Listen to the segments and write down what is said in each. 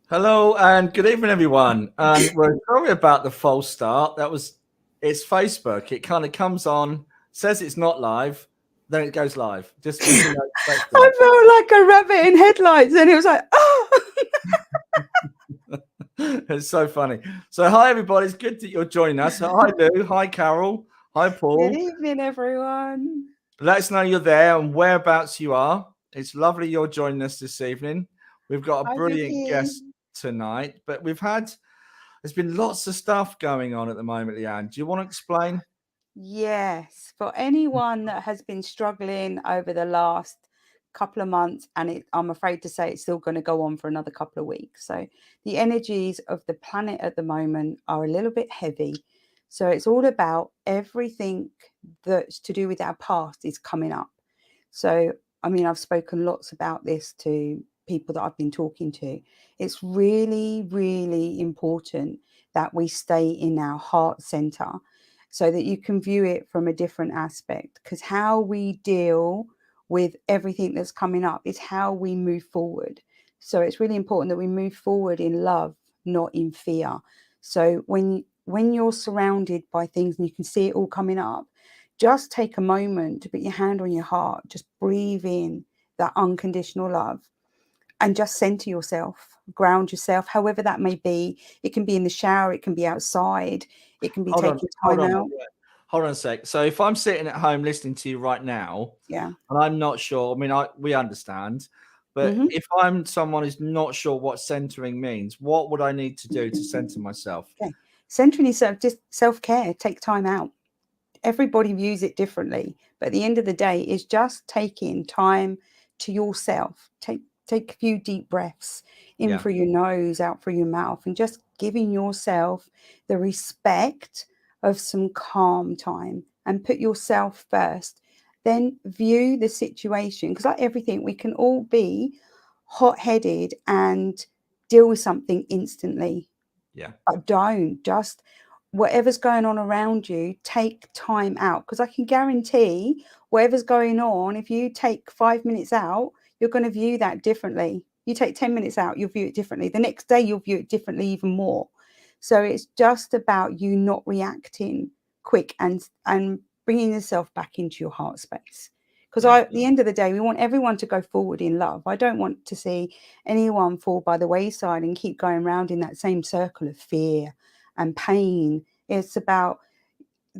Hello and good evening, everyone. And we're sorry about the false start. It's Facebook. It kind of comes on, says it's not live, then it goes live, just when you're not expecting I felt like a rabbit in headlights, and it was like, oh. it. It's so funny. So, hi, everybody. It's good that you're joining us. Hi, Lou. Hi, Carol. Hi, Good Paul. evening, everyone. Let us know you're there and whereabouts you are. It's lovely you're joining us this evening. We've got a Hi, brilliant Vicky. guest tonight, but there's been lots of stuff going on at the moment, Leanne. Do you want to explain? Yes, for anyone that has been struggling over the last couple of months, and I'm afraid to say it's still going to go on for another couple of weeks. So the energies of the planet at the moment are a little bit heavy. So it's all about everything that's to do with our past is coming up. So, I mean, I've spoken lots about this to people that I've been talking to. It's really, really important that we stay in our heart center so that you can view it from a different aspect, because how we deal with everything that's coming up is how we move forward. So it's really important that we move forward in love, not in fear. So when you're surrounded by things and you can see it all coming up, just take a moment to put your hand on your heart, just breathe in that unconditional love and just center yourself, ground yourself, however that may be. It can be in the shower, it can be outside, it can be Hold on, taking hold time on, out. hold on a sec. So, if I'm sitting at home listening to you right now, Yeah. and I'm not sure, I mean, we understand, but Mm-hmm. if I'm someone who's not sure what centering means, what would I need to do to center myself? Okay. Centering yourself, just self-care, take time out. Everybody views it differently, but at the end of the day, it's just taking time to yourself. Take a few deep breaths in Yeah. through your nose, out through your mouth, and just giving yourself the respect of some calm time and put yourself first. Then view the situation, because like everything, we can all be hot-headed and deal with something instantly. Yeah. But don't just whatever's going on around you, take time out, because I can guarantee whatever's going on, if you take 5 minutes out, you're going to view that differently. You take 10 minutes out, you'll view it differently. The next day, you'll view it differently even more. So it's just about you not reacting quick and bringing yourself back into your heart space. Because Yeah. at the end of the day, we want everyone to go forward in love. I don't want to see anyone fall by the wayside and keep going round in that same circle of fear and pain. It's about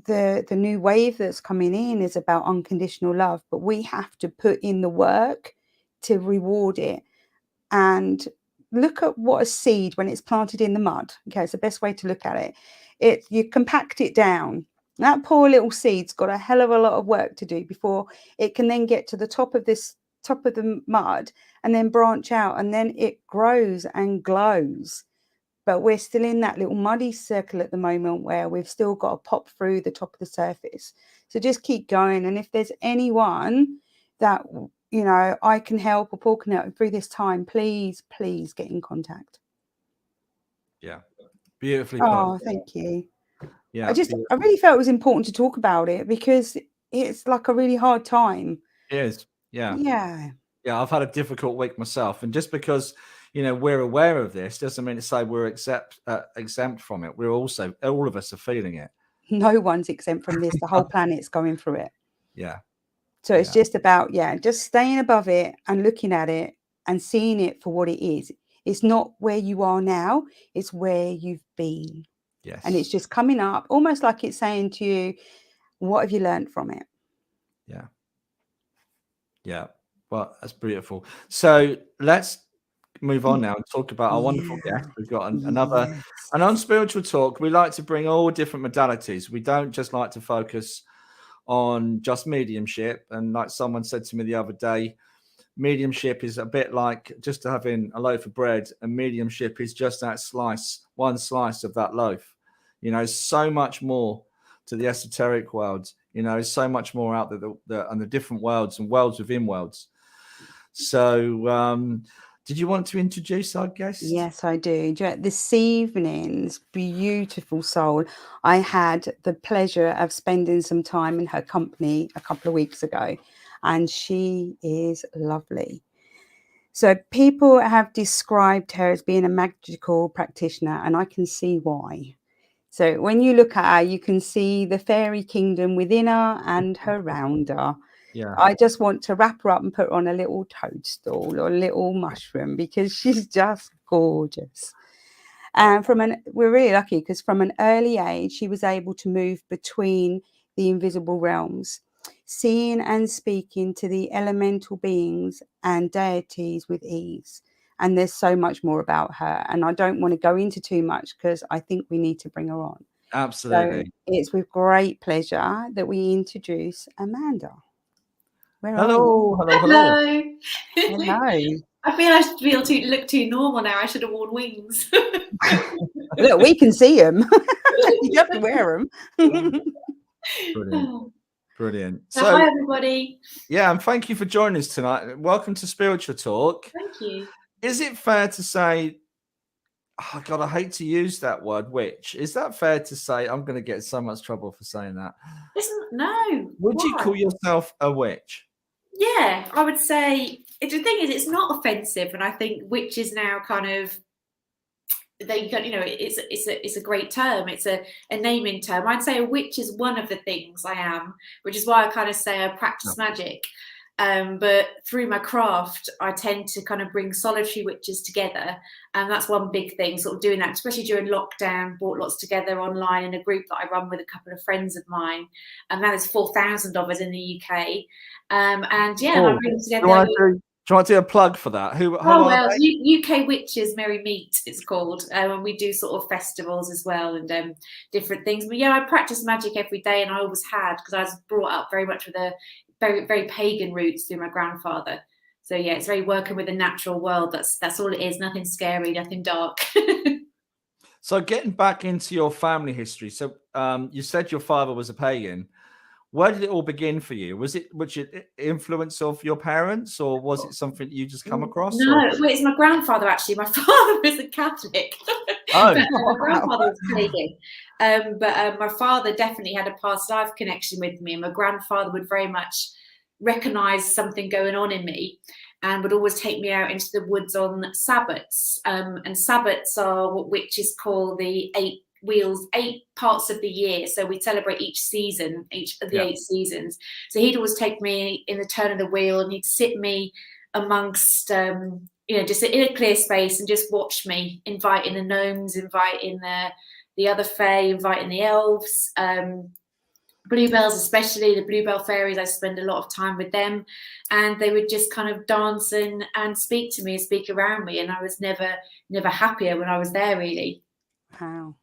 the new wave that's coming in is about unconditional love, but we have to put in the work to reward it. And look at what a seed when it's planted in the mud. Okay, it's the best way to look at it. You compact it down. That poor little seed's got a hell of a lot of work to do before it can then get to the top of the mud and then branch out, and then it grows and glows. But we're still in that little muddy circle at the moment where we've still got to pop through the top of the surface. So just keep going. And if there's anyone that, I can help or Paul can help through this time, please get in contact. Yeah. Beautifully put. Oh, thank you. Yeah. I really felt it was important to talk about it because it's like a really hard time. It is. Yeah. Yeah. Yeah. I've had a difficult week myself. And just because, we're aware of this doesn't mean to say we're exempt from it. All of us are feeling it. No one's exempt from this. The whole planet's going through it. Yeah. So it's Yeah. just about, just staying above it and looking at it and seeing it for what it is. It's not where you are now, it's where you've been. Yes. And it's just coming up, almost like it's saying to you, what have you learned from it? Yeah. Yeah. Well, that's beautiful. So let's move on now and talk about our wonderful Yeah. guest. We've got another Yes. an unspiritual talk. We like to bring all different modalities. We don't just like to focus on just mediumship. And like someone said to me the other day, mediumship is a bit like just having a loaf of bread, and mediumship is just one slice of that loaf. So much more to the esoteric world. So much more out there, and the different worlds and worlds within worlds. So, did you want to introduce our guest? Yes, I do. This evening's beautiful soul, I had the pleasure of spending some time in her company a couple of weeks ago, and she is lovely. So people have described her as being a magical practitioner, and I can see why. So when you look at her, you can see the fairy kingdom within her and around her. Yeah. I just want to wrap her up and put her on a little toadstool or a little mushroom because she's just gorgeous. And we're really lucky because from an early age, she was able to move between the invisible realms, seeing and speaking to the elemental beings and deities with ease. And there's so much more about her. And I don't want to go into too much because I think we need to bring her on. Absolutely. So it's with great pleasure that we introduce Amanda. Hello. Hello. I feel I should look too normal now. I should have worn wings. Look, we can see them. You have to wear them. Brilliant. So hi, everybody. Yeah, and thank you for joining us tonight. Welcome to Spiritual Talk. Thank you. Is it fair to say, oh God, I hate to use that word, witch. Is that fair to say? I'm going to get in so much trouble for saying that. No. Would you call yourself a witch? Yeah, I would say. The thing is, it's not offensive, and I think witch is now kind of. It's a great term. It's a naming term. I'd say a witch is one of the things I am, which is why I kind of say I practice magic. But through my craft, I tend to kind of bring solitary witches together. And that's one big thing, sort of doing that, especially during lockdown, brought lots together online in a group that I run with a couple of friends of mine. And now there's 4,000 of us in the UK. I bring together. Do you want to do a plug for that? Who are they? UK Witches Merry Meet, it's called. And we do sort of festivals as well and different things. But yeah, I practice magic every day, and I always had, because I was brought up very much with a very, very pagan roots through my grandfather. So yeah, it's very working with the natural world. That's all it is. Nothing scary, nothing dark. So getting back into your family history. So you said your father was a pagan. Where did it all begin for you? Was it influence of your parents, or was it something you just come across? No, it's my grandfather actually. My father was a Catholic. Oh, my grandfather was pagan. But my father definitely had a past life connection with me, and my grandfather would very much recognise something going on in me, and would always take me out into the woods on Sabbats. And Sabbats are what witches call the 8 parts of the year. So we celebrate each season, each of the 8 seasons. So he'd always take me in the turn of the wheel, and he'd sit me amongst just in a clear space and just watch me, inviting the gnomes, inviting the other fae, inviting the elves, bluebells, especially the bluebell fairies. I spend a lot of time with them, and they would just kind of dance and speak to me and speak around me, and I was never happier when I was there, really. Wow.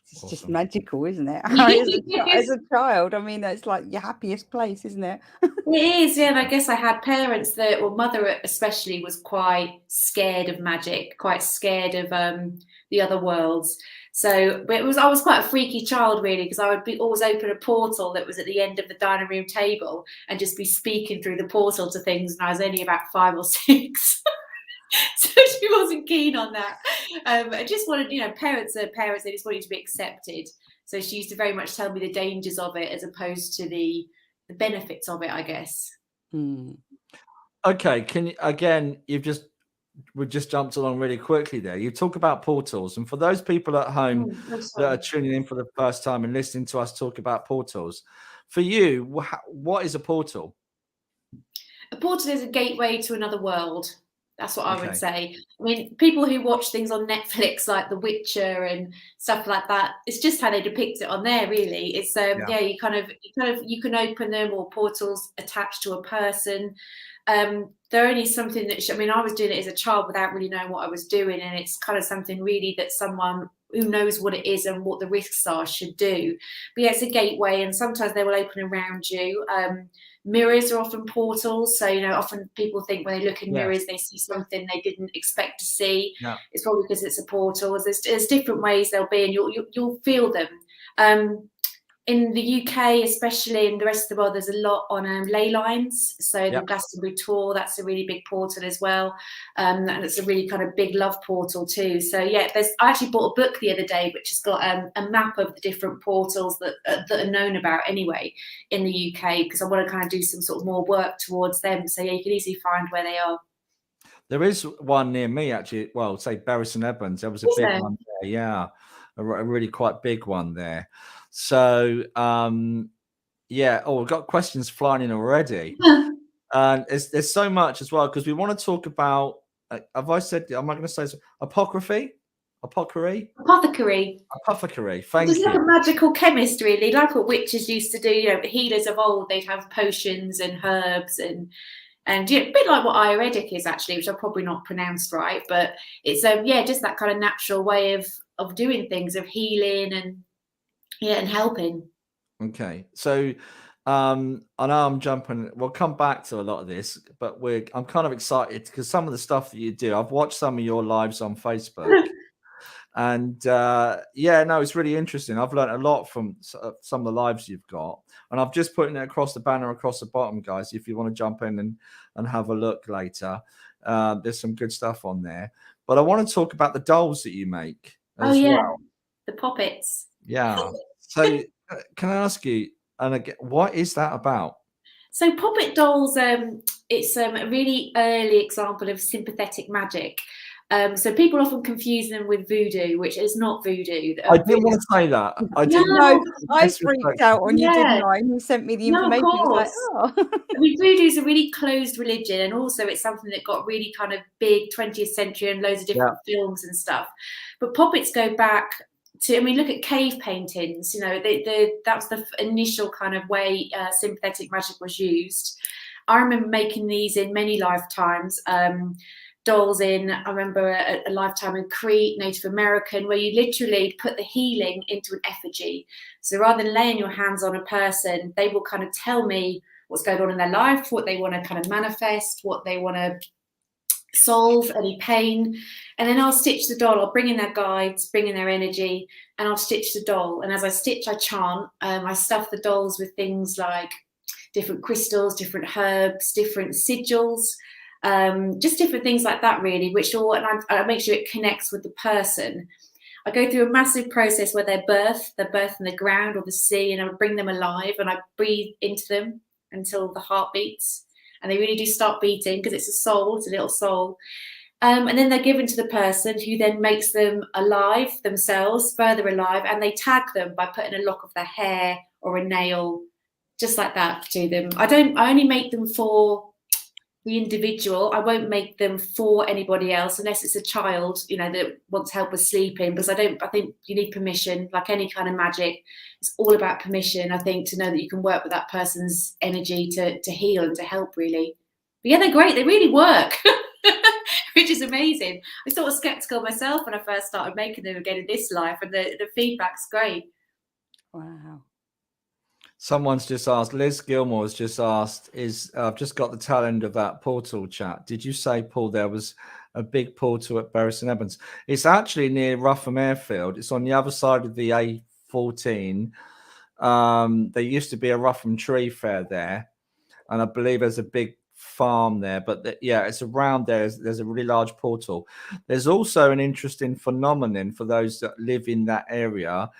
It's Awesome. just magical, isn't it? As a child, I mean, that's like your happiest place, isn't it? It is, yeah. And I guess I had parents mother especially was quite scared of magic, quite scared of the other worlds. So I was quite a freaky child, really, because I would always open a portal that was at the end of the dining room table and just be speaking through the portal to things. And I was only about 5 or 6. So she wasn't keen on that. I just wanted, parents are parents. They just want you to be accepted. So she used to very much tell me the dangers of it as opposed to the benefits of it, I guess. Okay. We've just jumped along really quickly there. You talk about portals. And for those people at home that are tuning in for the first time and listening to us talk about portals, for you, what is a portal? A portal is a gateway to another world. That's what I would say. I mean, people who watch things on Netflix like The Witcher and stuff like that, it's just how they depict it on there, really. It's you can open them, or portals attached to a person. They're only something that I was doing it as a child without really knowing what I was doing, and it's kind of something really that someone who knows what it is and what the risks are should do. But yeah, it's a gateway, and sometimes they will open around you. Mirrors are often portals, so often people think when they look in mirrors they see something they didn't expect to see. It's probably because it's a portal. There's different ways they'll be, and you'll feel them. in the UK, especially in the rest of the world, there's a lot on ley lines. So the Glastonbury tour, that's a really big portal as well. And it's a really kind of big love portal too. So yeah, I actually bought a book the other day, which has got a map of the different portals that are known about anyway in the UK, because I want to kind of do some sort of more work towards them. So yeah, you can easily find where they are. There is one near me, actually. Well, say Bury St Edmunds. There was a big one there, yeah, a really quite big one there. So, yeah. Oh, we've got questions flying in already, and there's so much as well, because we want to talk about. Have I said? Am I going to say apothecary? Thank Just you. like a magical chemist, really, like what witches used to do. You know, healers of old, they'd have potions and herbs and yeah, a bit like what Ayurvedic is actually, which I've probably not pronounced right, but it's yeah, just that kind of natural way of doing things, of healing and helping. Okay, so I know I'm jumping. We'll come back to a lot of this, but I'm kind of excited because some of the stuff that you do, I've watched some of your lives on Facebook. And yeah, no, it's really interesting. I've learned a lot from some of the lives you've got, and I've just putting it across the banner across the bottom, guys. If you want to jump in and have a look later, there's some good stuff on there. But I want to talk about the dolls that you make as well. The poppets. Yeah. So can I ask you, and again, what is that about? So poppet dolls, it's a really early example of sympathetic magic. So people often confuse them with voodoo, which is not voodoo. I didn't want to say that. I freaked out on you, didn't I? You sent me the information. No, of course. Like, oh. I mean, voodoo is a really closed religion, and also it's something that got really kind of big 20th century and loads of different films and stuff. But poppets go back to, I mean, look at cave paintings. You know, that was the initial kind of way sympathetic magic was used. I remember making these in many lifetimes. Dolls in, I remember a lifetime in Crete, Native American, where you literally put the healing into an effigy. So rather than laying your hands on a person, they will kind of tell me what's going on in their life, what they want to kind of manifest, what they want to solve, any pain. And then I'll stitch the doll. I'll bring in their guides, bring in their energy, and I'll stitch the doll. And as I stitch, I chant. I stuff the dolls with things like different crystals, different herbs, different sigils, just different things like that, really, which all, and I make sure it connects with the person. I go through a massive process where they're birthed in the ground or the sea, and I bring them alive and I breathe into them until the heart beats. And they really do start beating because it's a soul, it's a little soul. And then they're given to the person, who then makes them alive themselves, further alive, and they tag them by putting a lock of their hair or a nail, just like that, to them. I only make them for the individual. I won't make them for anybody else unless it's a child, you know, that wants help with sleeping, because I think you need permission. Like any kind of magic, it's all about permission, I think, to know that you can work with that person's energy to heal and to help, really. But yeah, they're great. They really work, which is amazing. I was sort of skeptical myself when I first started making them again in this life, and the feedback's great. Wow. Someone's just asked, Liz Gilmore's just asked, I've just got the tail end of that portal chat. Did you say, Paul, there was a big portal at Bury St Edmunds? It's actually near Rougham Airfield. It's on the other side of the A14. There used to be a Rougham Tree Fair there, and I believe there's a big farm there. But yeah, it's around there. There's a really large portal. There's also an interesting phenomenon for those that live in that area,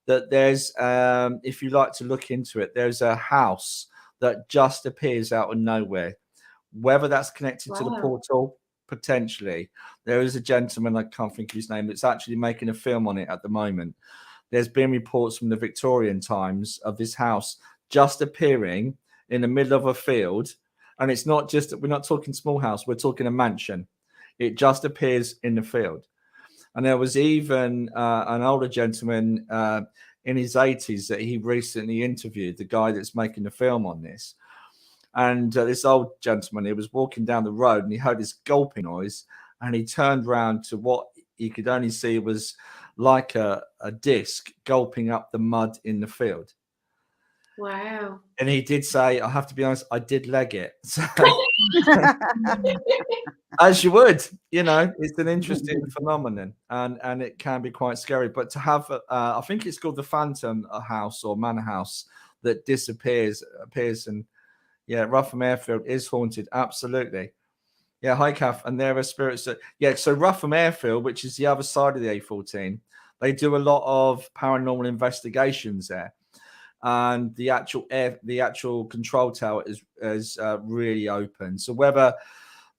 that there's, if you like to look into it, there's a house that just appears out of nowhere. Whether that's connected to the portal, potentially. There is a gentleman, I can't think of his name, that's actually making a film on it at the moment. There's been reports from the Victorian times of this house just appearing in the middle of a field. And it's not just, we're not talking small house, we're talking a mansion. It just appears in the field. And there was even an older gentleman in his 80s that he recently interviewed, the guy that's making the film on this. And this old gentleman, he was walking down the road and he heard this gulping noise, and he turned around to what he could only see was like a disc gulping up the mud in the field. Wow. And he did say, I have to be honest, I did leg it. So, as you would, you know, it's an interesting phenomenon, and it can be quite scary. But to have, I think it's called the Phantom House or Manor House that appears, and yeah, Ruffham Airfield is haunted. Absolutely. Yeah, hi, Kath. And there are spirits that, yeah, so Ruffham Airfield, which is the other side of the A14, they do a lot of paranormal investigations there. And the actual control tower is really open. So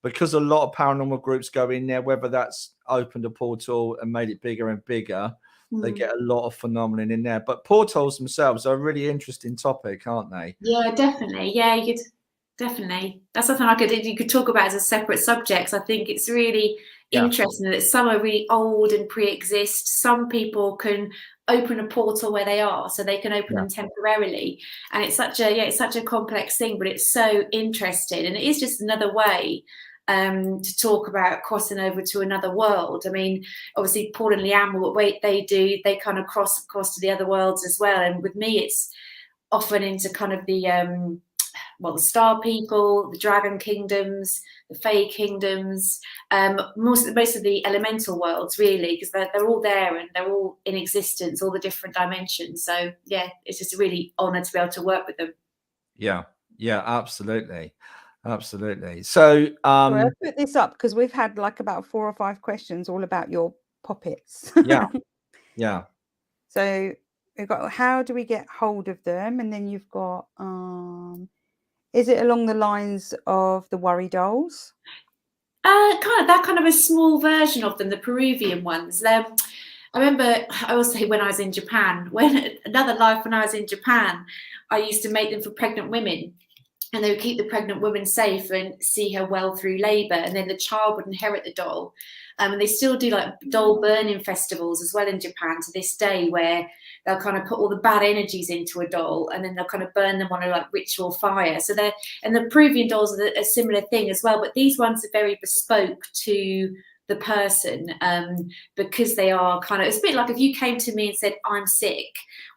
because a lot of paranormal groups go in there, whether that's opened a portal and made it bigger and bigger, they get a lot of phenomenon in there. But portals themselves are a really interesting topic, aren't they? Yeah, definitely. Yeah, definitely. That's something you could talk about as a separate subject. I think it's really interesting that some are really old and pre-exist. Some people can open a portal where they are, so they can open them temporarily. And it's such a complex thing, but it's so interesting. And it is just another way to talk about crossing over to another world. I mean, obviously Paul and Leanne, what they do, they kind of cross to the other worlds as well. And with me, it's often into kind of the star people, the dragon kingdoms, the fae kingdoms, most of the elemental worlds, really, because they're all there and they're all in existence, all the different dimensions. So yeah, it's just a really honor to be able to work with them. Yeah, absolutely. So I'll put this up because we've had like about 4 or 5 questions all about your poppets. Yeah. So we've got, how do we get hold of them? And then you've got, is it along the lines of the worry dolls? Kind of a small version of them, the Peruvian ones. I remember, I always say when I was in Japan, when I was in Japan, I used to make them for pregnant women. And they would keep the pregnant woman safe and see her well through labour, and then the child would inherit the doll. And they still do like doll burning festivals as well in Japan to this day, where they'll kind of put all the bad energies into a doll and then they'll kind of burn them on a like ritual fire. So and the Peruvian dolls are a similar thing as well, but these ones are very bespoke to the person, because they are kind of, it's a bit like if you came to me and said I'm sick,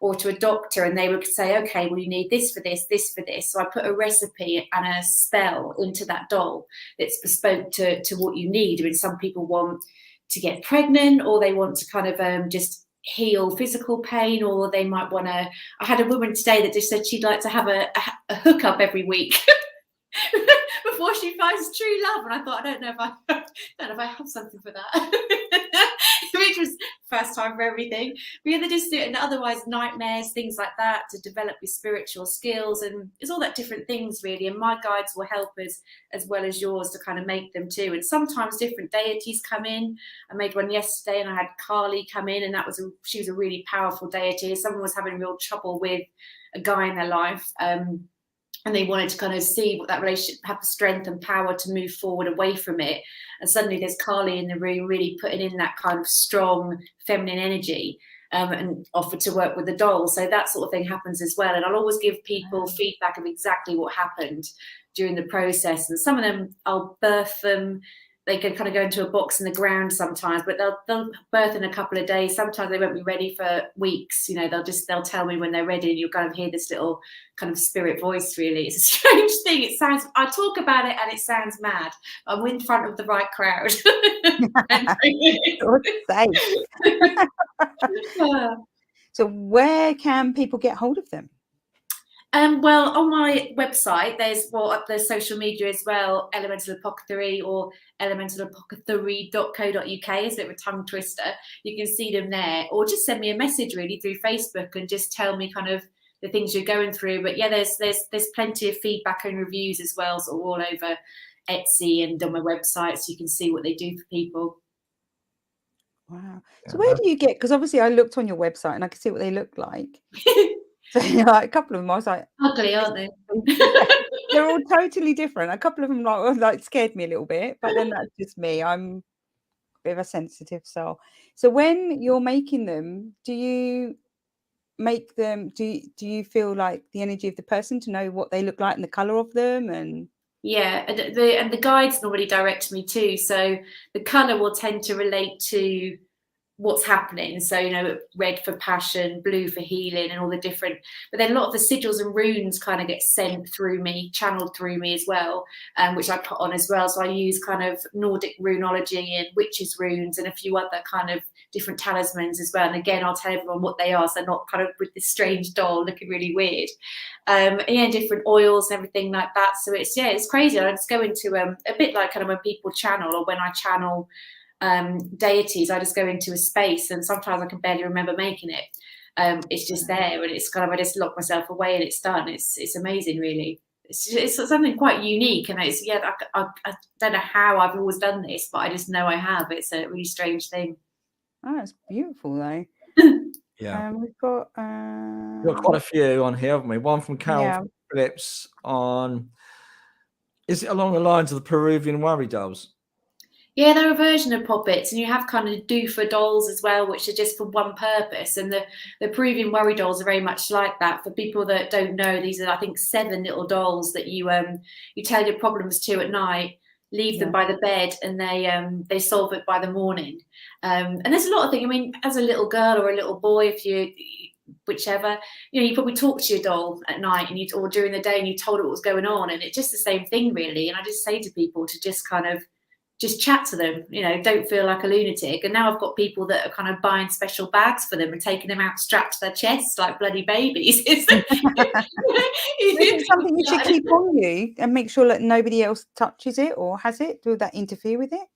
or to a doctor, and they would say, okay, well, you need this for this, this for this. So I put a recipe and a spell into that doll that's bespoke to what you need. I mean, some people want to get pregnant, or they want to kind of just heal physical pain, or they might want to, I had a woman today that just said she'd like to have a hookup every week before she finds true love. And I thought, I don't know if I have something for that. Which was first time for everything. We had to just do it, and otherwise nightmares, things like that, to develop your spiritual skills, and it's all that different things really. And my guides will help us as well as yours to kind of make them too. And sometimes different deities come in. I made one yesterday, and I had Kali come in, and she was a really powerful deity. Someone was having real trouble with a guy in their life. And they wanted to kind of see what that relationship, have the strength and power to move forward away from it. And suddenly there's Kali in the room really putting in that kind of strong feminine energy, and offered to work with the doll. So that sort of thing happens as well. And I'll always give people feedback of exactly what happened during the process. And some of them, I'll birth them. They can kind of go into a box in the ground sometimes, but they'll birth in a couple of days. Sometimes they won't be ready for weeks. You know, they'll tell me when they're ready, and you'll kind of hear this little kind of spirit voice. Really, it's a strange thing. I talk about it and it sounds mad. I'm in front of the right crowd. So where can people get hold of them? Well, on my website, there's social media as well, Elemental Apothecary or elementalapothecary.co.uk. It's a bit of a tongue twister. You can see them there, or just send me a message really through Facebook and just tell me kind of the things you're going through. But yeah, there's plenty of feedback and reviews as well, so all over Etsy and on my website, so you can see what they do for people. Wow. So where do you get, because obviously I looked on your website and I can see what they look like. So like, a couple of them, I was like, ugly, aren't they? They're all totally different. A couple of them like scared me a little bit, but then that's just me. I'm a bit of a sensitive soul. So when you're making them, do you make them? Do you feel like the energy of the person to know what they look like and the color of them? And yeah, and the guides normally direct me too. So the color will tend to relate to what's happening. So, you know, red for passion, blue for healing, and all the different, but then a lot of the sigils and runes kind of get sent through me, channeled through me as well, which I put on as well. So I use kind of Nordic runology and witches runes and a few other kind of different talismans as well. And again, I'll tell everyone what they are, so they're not kind of with this strange doll looking really weird. And yeah, different oils and everything like that. So it's, yeah, it's crazy. I just go into a bit like kind of when people channel, or when I channel deities, I just go into a space, and sometimes I can barely remember making it. It's just there, and it's kind of, I just lock myself away and it's done. It's amazing, really. It's something quite unique, and it's, yeah, I don't know how I've always done this, but I just know I have. It's a really strange thing. Oh, it's beautiful though. Yeah, We've got quite a few on here, haven't we? One from Carol yeah. Phillips on, is it along the lines of the Peruvian worry dolls? Yeah, they're a version of poppets, and you have kind of doofer dolls as well, which are just for one purpose. And the Peruvian worry dolls are very much like that. For people that don't know, these are, I think, 7 little dolls that you tell your problems to at night, leave them by the bed, and they solve it by the morning. And there's a lot of things. I mean, as a little girl or a little boy, if you, whichever, you know, you probably talk to your doll at night, and or during the day, and you told it what was going on, and it's just the same thing, really. And I just say to people to just kind of just chat to them, you know, don't feel like a lunatic. And now I've got people that are kind of buying special bags for them and taking them out strapped to their chests like bloody babies. It's something you should keep on you and make sure that nobody else touches it or has it. Will that interfere with it?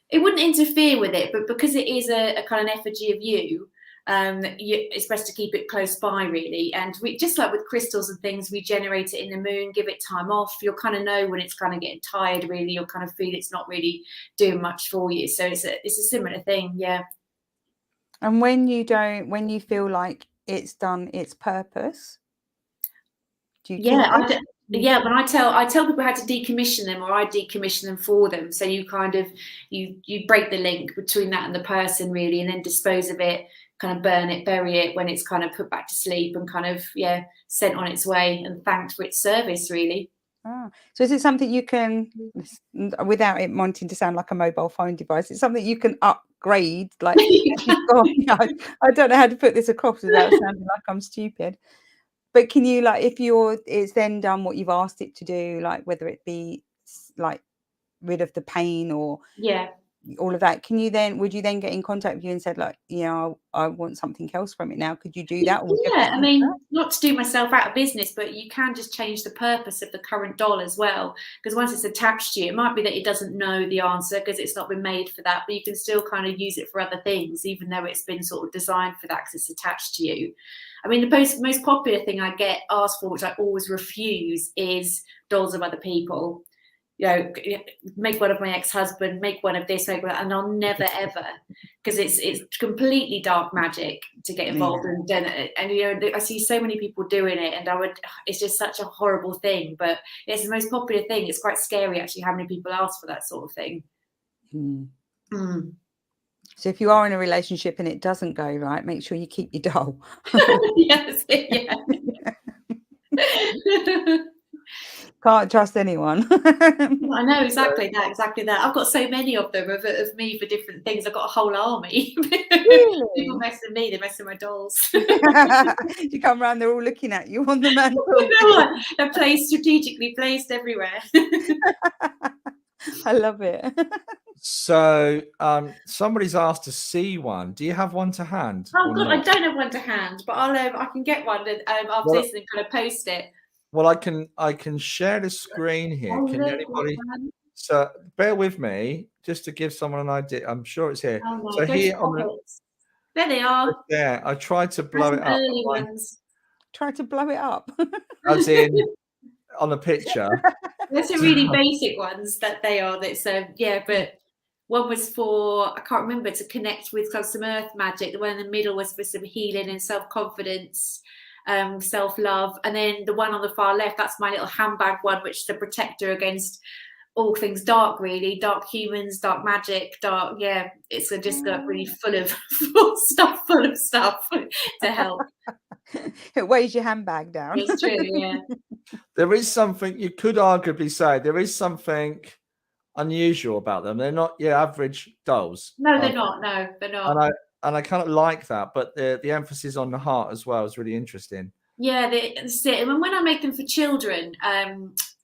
It wouldn't interfere with it, but because it is a kind of effigy of you, it's best to keep it close by, really. And we, just like with crystals and things, we generate it in the moon, give it time off. You'll kind of know when it's kind of getting tired, really. You'll kind of feel it's not really doing much for you. So it's a similar thing, yeah. And when you feel like it's done its purpose, do you keep yeah, when I tell people how to decommission them, or I decommission them for them. So you kind of you break the link between that and the person, really, and then dispose of it, kind of burn it, bury it when it's kind of put back to sleep, and kind of, yeah, sent on its way and thanked for its service, really. So is it something you can, without it wanting to sound like a mobile phone device, it's something you can upgrade, like I don't know how to put this across without sounding like I'm stupid, but can you, like, if it's then done what you've asked it to do, like whether it be like rid of the pain or all of that, would you then get in contact with you and said, like, you know, I want something else from it now? Could you do that? Yeah, I mean, not to do myself out of business, but you can just change the purpose of the current doll as well. Because once it's attached to you, it might be that it doesn't know the answer because it's not been made for that, but you can still kind of use it for other things, even though it's been sort of designed for that because it's attached to you. I mean, the most popular thing I get asked for, which I always refuse, is dolls of other people. You know, make one of my ex-husband, make one of this, make one, and I'll never ever, because it's completely dark magic to get involved in. And you know, I see so many people doing it, and it's just such a horrible thing. But it's the most popular thing. It's quite scary, actually, how many people ask for that sort of thing. So if you are in a relationship and it doesn't go right, make sure you keep your doll. Yes, yeah. Can't trust anyone. I know, exactly that. I've got so many of them of me for different things. I've got a whole army. Really? People mess with me, they mess with my dolls. You come around, they're all looking at you on the mantle. You know what? They're placed strategically placed everywhere. I love it. So somebody's asked to see one. Do you have one to hand? Oh God, I don't have one to hand, but I can get one and after this and kind of post it. Well, I can share the screen here. Can anybody? So bear with me just to give someone an idea. I'm sure it's here. Oh, so here there they are. Yeah, I tried to blow it up. Early ones. Try to blow it up. As in on the picture. There's some really basic ones that they are. That's but one was for, I can't remember, to connect with some earth magic. The one in the middle was for some healing and self-confidence. Self-love, and then the one on the far left, that's my little handbag one, which is the protector against all things dark, really, dark humans, dark magic, dark, it's just really full of stuff to help. It weighs your handbag down. It's true, yeah. There is something, you could arguably say, there is something unusual about them. They're not your average dolls. No, they're not. No, they're not. I kind of like that, but the emphasis on the heart as well is really interesting. Yeah, that's it. And when I make them for children,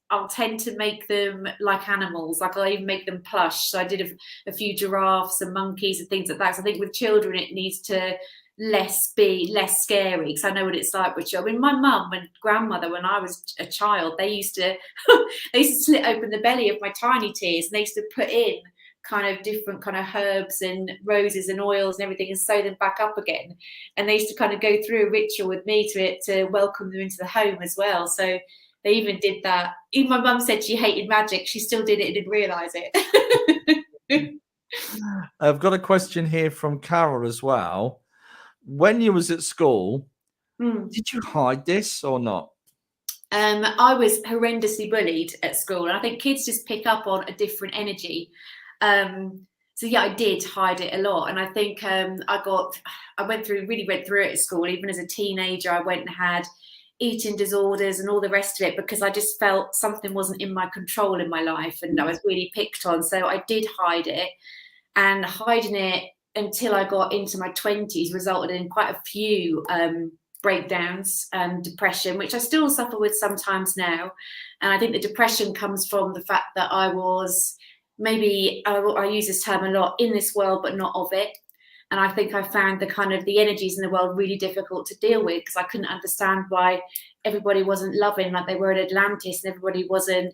I'll tend to make them like animals. Like I'll even make them plush. So I did a few giraffes and monkeys and things like that. So I think with children, it needs to be less scary, because I know what it's like with children. I mean, my mum and grandmother, when I was a child, they used to slit open the belly of my tiny tears, and they used to put in kind of different kind of herbs and roses and oils and everything and sew them back up again. And they used to kind of go through a ritual with me to welcome them into the home as well. So they even did that. Even my mum said she hated magic. She still did it and didn't realise it. I've got a question here from Carol as well. When you was at school, did you hide this or not? I was horrendously bullied at school, and I think kids just pick up on a different energy. So yeah, I did hide it a lot, and I think I went through it at school. Even as a teenager, I went and had eating disorders and all the rest of it, because I just felt something wasn't in my control in my life, and I was really picked on. So I did hide it, and hiding it until I got into my 20s resulted in quite a few breakdowns and depression, which I still suffer with sometimes now. And I think the depression comes from the fact that I was maybe, I use this term a lot, in this world but not of it. And I think I found the energies in the world really difficult to deal with, because I couldn't understand why everybody wasn't loving like they were at Atlantis, and everybody wasn't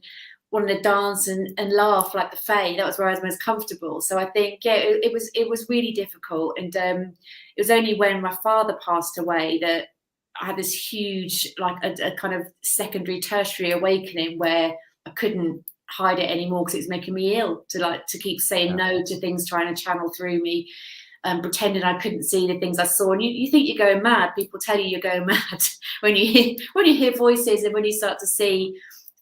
wanting to dance and laugh like the Fae. That was where I was most comfortable. So I think, yeah, it was really difficult. And it was only when my father passed away that I had this huge, like a kind of secondary, tertiary awakening, where I couldn't hide it anymore, because it was making me ill to keep saying no to things, trying to channel through me, pretending I couldn't see the things I saw. And you think you're going mad. People tell you you're going mad when you hear voices, and when you start to see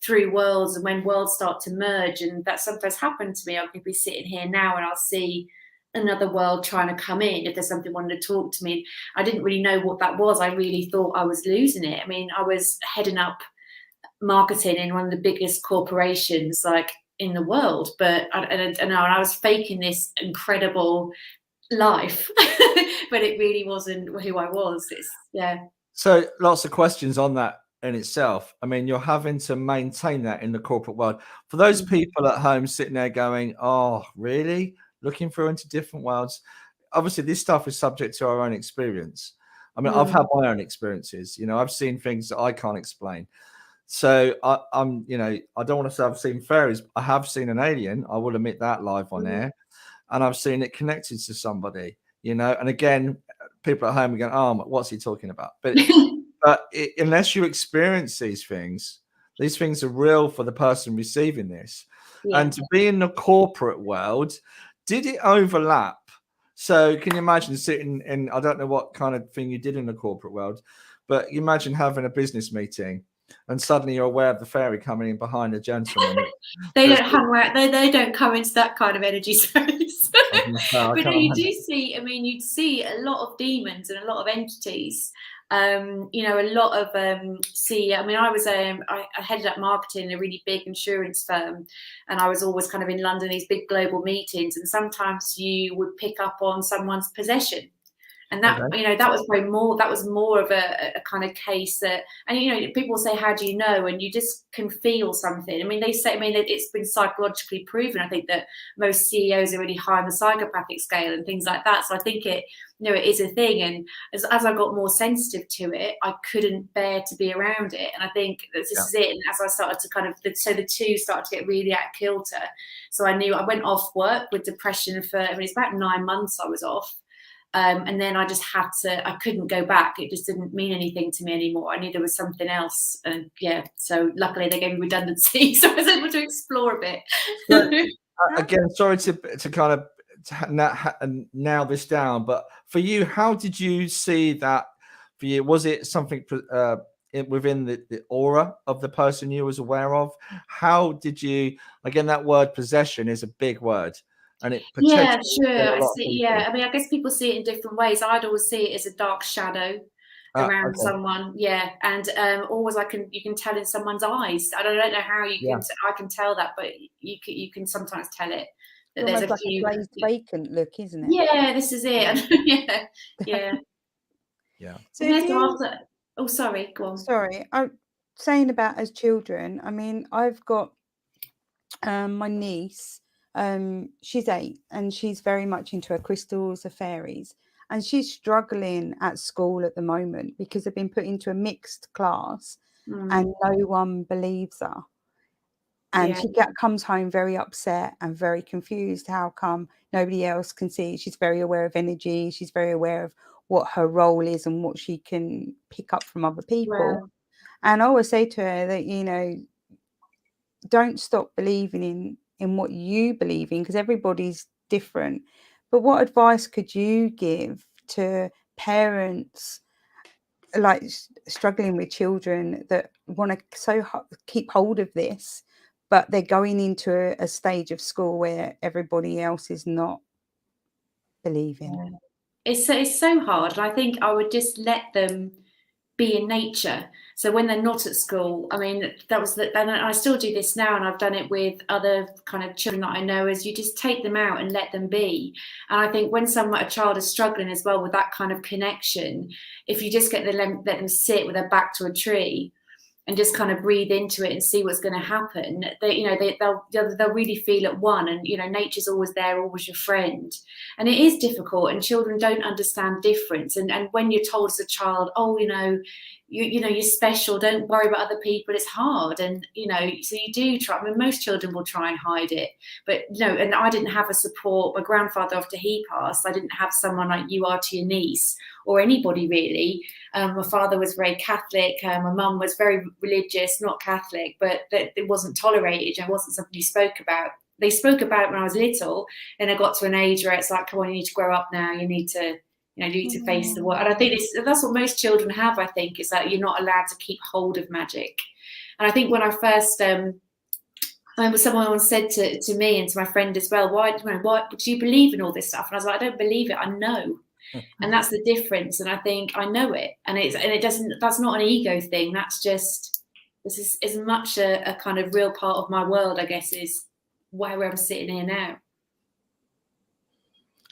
through worlds, and when worlds start to merge. And that sometimes happened to me. I could be sitting here now and I'll see another world trying to come in if there's something wanting to talk to me. I didn't really know what that was. I really thought I was losing it. I mean, I was heading up marketing in one of the biggest corporations like in the world, but I was faking this incredible life, but it really wasn't who I was. So lots of questions on that in itself. I mean, you're having to maintain that in the corporate world. For those people at home sitting there going, oh, really? Looking through into different worlds. Obviously, this stuff is subject to our own experience. I mean, I've had my own experiences. I've seen things that I can't explain. So I'm, I don't want to say I've seen fairies. I have seen an alien. I will admit that live on air. And I've seen it connected to somebody, and again, people at home are going, oh, what's he talking about? But unless you experience these things are real for the person receiving this. Yeah. And to be in the corporate world, did it overlap? So can you imagine sitting in, I don't know what kind of thing you did in the corporate world, but you imagine having a business meeting and suddenly you're aware of the fairy coming in behind a gentleman. They don't come into that kind of energy space. But no, you do see, I mean, you'd see a lot of demons and a lot of entities. A lot of I mean, I headed up marketing in a really big insurance firm, and I was always kind of in London, these big global meetings, and sometimes you would pick up on someone's possession. And that, that was more of a kind of case that, and, people say, how do you know? And you just can feel something. I mean, it's been psychologically proven. I think that most CEOs are really high on the psychopathic scale and things like that. So I think it is a thing. And as I got more sensitive to it, I couldn't bear to be around it. And I think this is it. And as I started to so the two started to get really out of kilter. So I knew I went off work with depression for, it's about 9 months I was off. And then I just I couldn't go back. It just didn't mean anything to me anymore. I knew there was something else. And so luckily they gave me redundancy. So I was able to explore a bit. But, again, sorry to kind of nail this down, but for you, how did you see that for you? Was it something within the aura of the person you was aware of? How did you, again, that word possession is a big word. And it sure. I mean, I guess people see it in different ways. I'd always see it as a dark shadow around someone. Yeah, and always you can tell in someone's eyes. I don't know how you can. I can tell that, but you can sometimes tell it. that there's almost a like few. a glazed vacant look, isn't it? Yeah, this is it. Yeah. So And if there's you, after. Oh, sorry. Go on. sorry, I'm saying about as children. I mean, I've got my niece. She's 8, and she's very much into her crystals, her fairies, and she's struggling at school at the moment because they've been put into a mixed class, and no one believes her. And she comes home very upset and very confused. How come nobody else can see? She's very aware of energy. She's very aware of what her role is and what she can pick up from other people. Wow. And I always say to her that, you know, don't stop believing in what you believe in, because everybody's different. But what advice could you give to parents like struggling with children that want to keep hold of this, but they're going into a stage of school where everybody else is not believing? It's so hard. And I think I would just let them be in nature. So when they're not at school, I mean, and I still do this now, and I've done it with other kind of children that I know, is you just take them out and let them be. And I think when a child is struggling as well with that kind of connection, if you just let them sit with their back to a tree and just kind of breathe into it and see what's going to happen, they'll really feel at one. And, you know, nature's always there, always your friend. And it is difficult, and children don't understand difference. And when you're told as a child, oh, you know, you're special, don't worry about other people, it's hard. And, you know, so you do try. I mean, most children will try and hide it, but no. And I didn't have a support. My grandfather, after he passed, I didn't have someone like you are to your niece, or anybody really. My father was very Catholic. My mum was very religious, not Catholic, but that it wasn't tolerated. It wasn't something you spoke about. They spoke about it when I was little, and I got to an age where it's like, come on, you need to grow up now. You need to, you need to face the world. And I think that's what most children have. I think is that you're not allowed to keep hold of magic. And I think when I first, I remember someone once said to me and to my friend as well, why do you believe in all this stuff? And I was like, I don't believe it. I know. And that's the difference. And I think I know it, and it doesn't. That's not an ego thing. That's just, this is as much a kind of real part of my world, I guess, is where I'm sitting here now.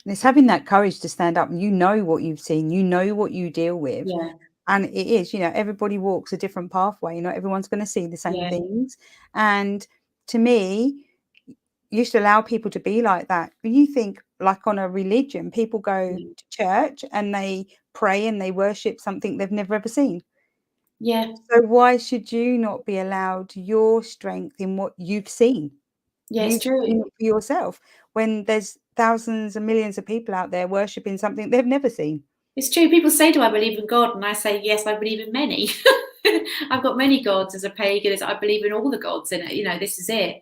And it's having that courage to stand up, and you know what you've seen, you know what you deal with. Yeah. And it is, you know, everybody walks a different pathway. Not everyone's going to see the same things. And to me, you should allow people to be like that. When you think like on a religion, people go to church and they pray and they worship something they've never ever seen. Yeah. So why should you not be allowed your strength in what you've seen? Yeah, it's true. For yourself, when there's thousands and millions of people out there worshipping something they've never seen. It's true. People say, do I believe in God? And I say, yes, I believe in many. I've got many gods as a pagan. As I believe in all the gods in it. You know, this is it.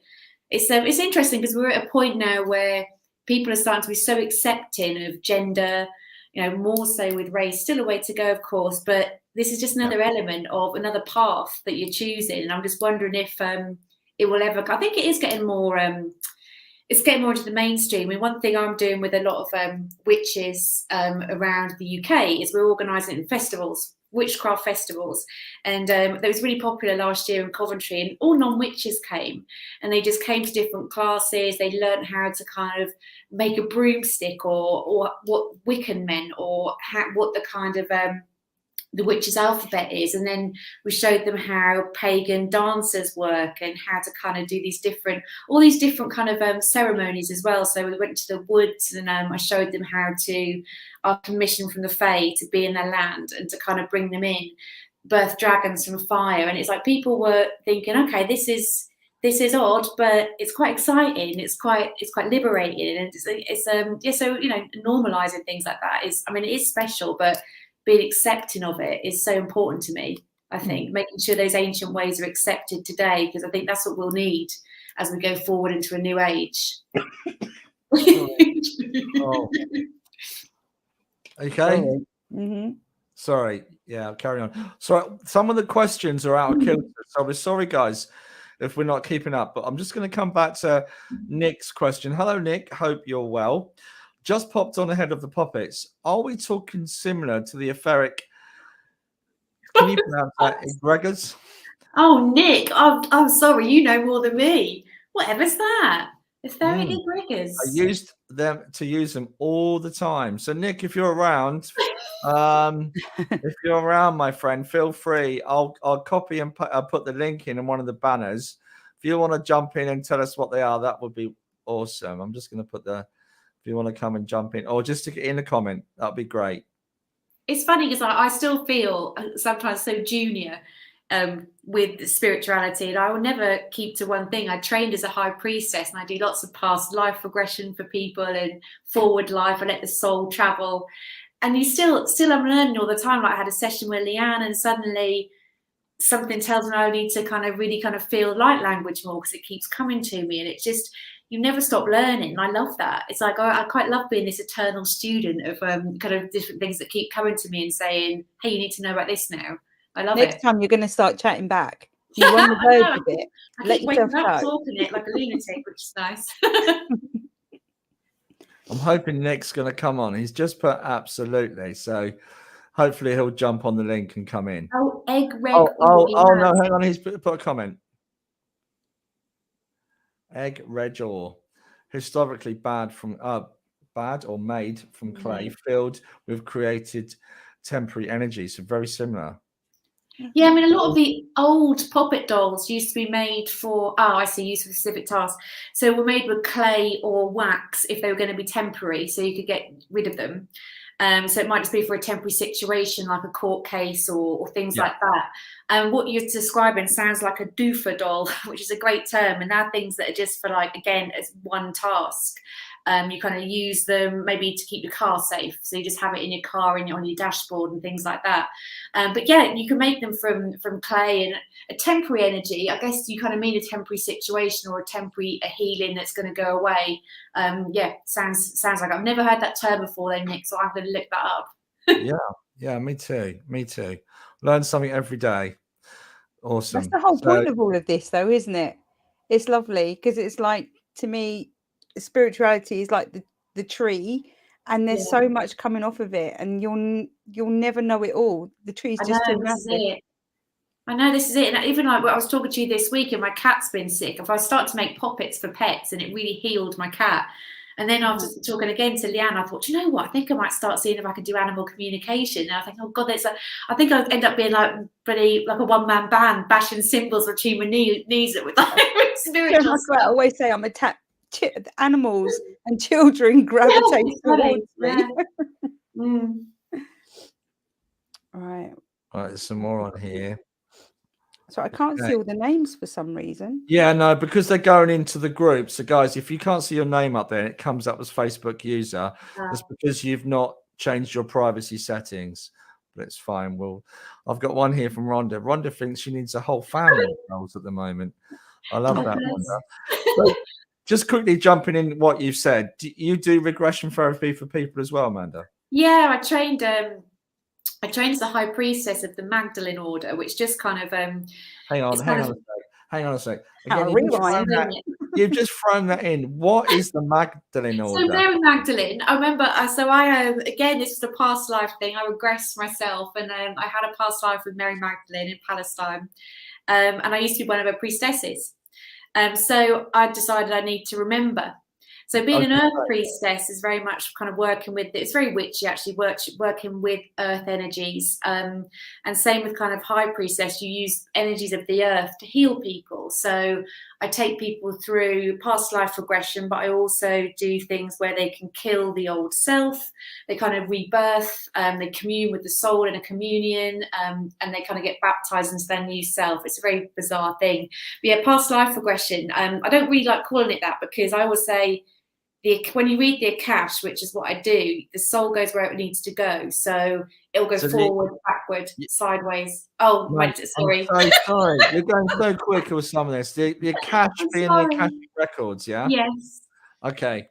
It's interesting because we're at a point now where people are starting to be so accepting of gender, you know, more so with race. Still a way to go, of course, but this is just another element of another path that you're choosing. And I'm just wondering if it will ever. I think it is getting more. It's getting more into the mainstream. I mean, one thing I'm doing with a lot of witches around the UK is we're organising festivals, witchcraft festivals, and that was really popular last year in Coventry, and all non-witches came, and they just came to different classes. They learned how to kind of make a broomstick, or what Wiccan meant, or what the kind of the witch's alphabet is, and then we showed them how pagan dancers work and how to kind of do all these different kind of ceremonies as well. So we went to the woods, and I showed them how to our permission from the Fae to be in their land and to kind of bring them in, birth dragons from fire. And it's like people were thinking, okay, this is odd, but it's quite exciting. It's quite liberating, and so you know, normalizing things like that is, I mean, it is special, but being accepting of it is so important to me. I think making sure those ancient ways are accepted today, because I think that's what we'll need as we go forward into a new age. Oh. Okay. Sorry. Yeah, I'll carry on. So some of the questions are out of kilter. So we're sorry, guys, if we're not keeping up. But I'm just going to come back to Nick's question. Hello, Nick. Hope you're well. Just popped on ahead of the poppets. Are we talking similar to the etheric? Can you pronounce that? Egregors? Oh, Nick, I'm sorry. You know more than me. Whatever's that? Etheric I egregors. used them to use them all the time. So Nick, if you're around, my friend, feel free. I'll copy and put the link in one of the banners. If you want to jump in and tell us what they are, that would be awesome. I'm just going to put if you want to come and jump in, or just stick it in a comment, that'd be great. It's funny because I still feel sometimes so junior with spirituality, and I will never keep to one thing. I trained as a high priestess, and I do lots of past life regression for people and forward life. I let the soul travel, and you still I'm learning all the time. Like I had a session with Leanne, and suddenly something tells me I need to really feel light language more, because it keeps coming to me, and it's just, you never stop learning. And I love that. It's like I quite love being this eternal student of kind of different things that keep coming to me and saying, hey, you need to know about this now. I love it. Next time you're going to start chatting back. You're on the verge of it. I keep waking up talking it like a lunatic, which is nice. I'm hoping Nick's going to come on. He's just put absolutely. So hopefully he'll jump on the link and come in. Oh, Oh no, hang on. He's put a comment. Egregor, historically bad or made from clay, filled with created temporary energy. So very similar. Yeah, I mean, a lot of the old poppet dolls used to be made for, used for specific tasks. So were made with clay or wax if they were going to be temporary, so you could get rid of them. So it might just be for a temporary situation, like a court case or things like that. And what you're describing sounds like a doofer doll, which is a great term. And they're things that are just for, like, again, as one task. You kind of use them maybe to keep your car safe. So you just have it in your car and on your dashboard and things like that. But yeah, you can make them from clay, and a temporary energy. I guess you kind of mean a temporary situation or a healing that's going to go away. Sounds like I've never heard that term before then, Nick, so I'm going to look that up. Yeah, me too. Learn something every day. Awesome. That's the whole point of all of this, though, isn't it? It's lovely because it's like, to me, spirituality is like the tree, and there's so much coming off of it, and you'll never know it all. The tree's just too massive. I know, this is it. And even like what I was talking to you this week, and my cat's been sick. If I start to make poppets for pets, and it really healed my cat. And then after talking again to Leanne, I thought, you know what? I think I might start seeing if I can do animal communication. And I think, oh God, I think I'll end up being like a one-man band, bashing cymbals between my knees with like spiritual stuff. I always say I'm attacked. Animals and children gravitate towards me. Right, there's some more on here. So I can't see all the names for some reason. Yeah, no, because they're going into the group. So guys, if you can't see your name up there and it comes up as Facebook user, that's because you've not changed your privacy settings. But it's fine. I've got one here from Rhonda. Rhonda thinks she needs a whole family of dolls at the moment. I love that, Rhonda. So, just quickly jumping in what you've said, do you do regression therapy for people as well, Amanda? Yeah, I trained as a high priestess of the Magdalene order, which just kind of hang on a sec. Again, you've just thrown that in. What is the Magdalene order? So Mary Magdalene, I remember. Again, this is a past life thing. I regressed myself, and I had a past life with Mary Magdalene in Palestine, and I used to be one of her priestesses. So I decided I need to remember. So being an earth priestess is very much kind of working with, it's very witchy actually, working with earth energies. And same with kind of high priestess, you use energies of the earth to heal people. So I take people through past life regression, but I also do things where they can kill the old self, they kind of rebirth, they commune with the soul in a communion, and they kind of get baptized into their new self. It's a very bizarre thing. But yeah, past life regression, I don't really like calling it that, because I always say, when you read the Akash, which is what I do, the soul goes where it needs to go. So it'll go forward, backward, sideways. Oh, sorry. I'm so sorry. You're going so quick with some of this. The Akash being the Akashic Records, yeah? Yes. Okay.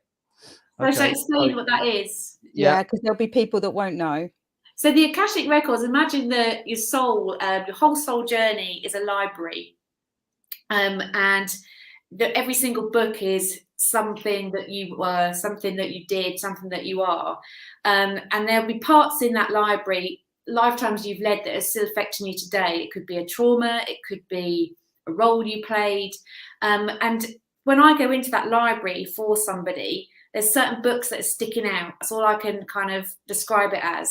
So shall I explain what that is? Yeah, because there'll be people that won't know. So the Akashic Records, imagine that your soul, your whole soul journey is a library. And every single book is something that you were, something that you did, something that you are. And there'll be parts in that library, lifetimes you've led, that are still affecting you today. It could be a trauma, it could be a role you played. And when I go into that library for somebody, there's certain books that are sticking out. That's all I can kind of describe it as.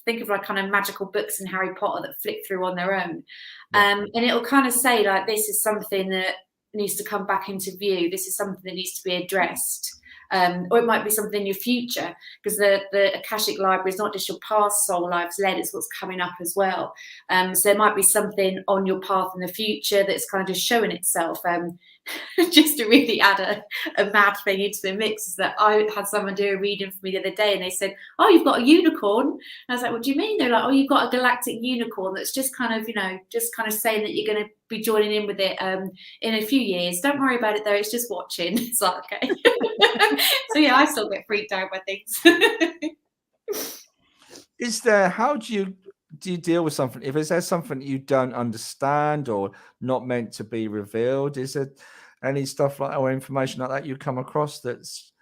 Think of like kind of magical books in Harry Potter that flick through on their own. And it'll kind of say like, this is something that needs to come back into view. This is something that needs to be addressed. Or it might be something in your future, because the Akashic Library is not just your past soul lives led, it's what's coming up as well. So there might be something on your path in the future that's kind of just showing itself. Just to really add a mad thing into the mix, is that I had someone do a reading for me the other day, and they said, "Oh, you've got a unicorn." And I was like, "What do you mean?" They're like, "Oh, you've got a galactic unicorn that's just kind of, just kind of saying that you're going to be joining in with it in a few years. Don't worry about it though, it's just watching." It's like, okay. So yeah, I still get freaked out by things. Is there, how do you deal with something if there's something you don't understand or not meant to be revealed? Is it any stuff like, or information like that you come across that's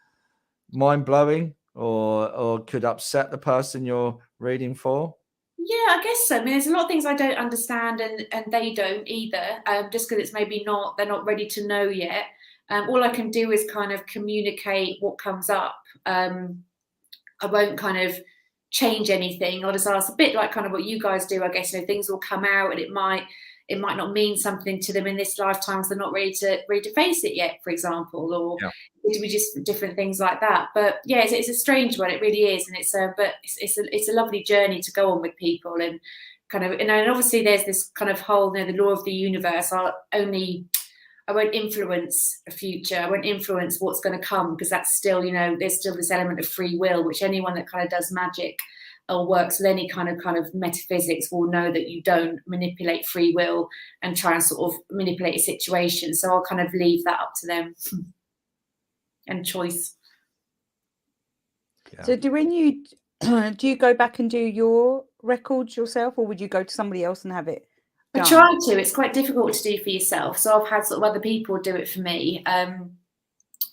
mind-blowing or could upset the person you're reading for? Yeah, I guess so. I mean, there's a lot of things I don't understand, and they don't either, just because it's maybe they're not ready to know yet. All I can do is kind of communicate what comes up. I won't kind of change anything. I'll just ask, a bit like kind of what you guys do, I guess. Things will come out, and it might not mean something to them in this lifetime, so they're not ready to face it yet, for example, or it be just different things like that. But yeah, it's a strange one, it really is, and it's a lovely journey to go on with people, and kind of, and obviously there's this kind of whole, the law of the universe. I won't influence a future. I won't influence what's going to come, because that's still, there's still this element of free will, which anyone that kind of does magic or works with any kind of metaphysics will know that you don't manipulate free will and try and sort of manipulate a situation. So I'll kind of leave that up to them and choice. Yeah. So do you go back and do your records yourself, or would you go to somebody else and have it done? I try to. It's quite difficult to do for yourself. So I've had sort of other people do it for me.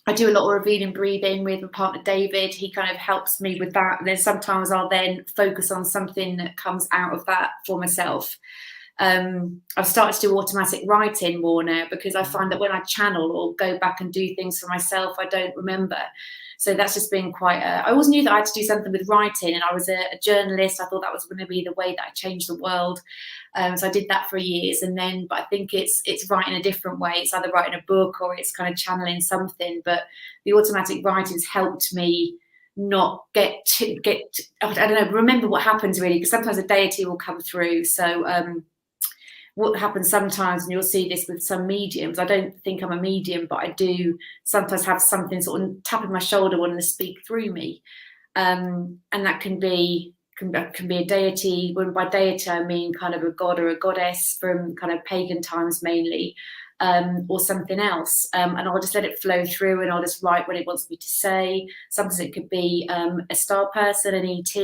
I do a lot of revealing breathing with my partner David. He kind of helps me with that. And then sometimes I'll then focus on something that comes out of that for myself. I've started to do automatic writing more now, because I find that when I channel or go back and do things for myself, I don't remember. So that's just been quite I always knew that I had to do something with writing, and I was a journalist. I thought that was going to be the way that I changed the world. So I did that for years, but I think it's writing a different way. It's either writing a book or it's kind of channeling something. But the automatic writing's helped me not get I don't know, remember what happens really, because sometimes a deity will come through. So what happens sometimes, and you'll see this with some mediums, I don't think I'm a medium, but I do sometimes have something sort of tapping my shoulder wanting to speak through me, and that can be a deity. When by deity I mean kind of a god or a goddess from kind of pagan times mainly, or something else, and I'll just let it flow through, and I'll just write what it wants me to say. Sometimes it could be a star person, an ET,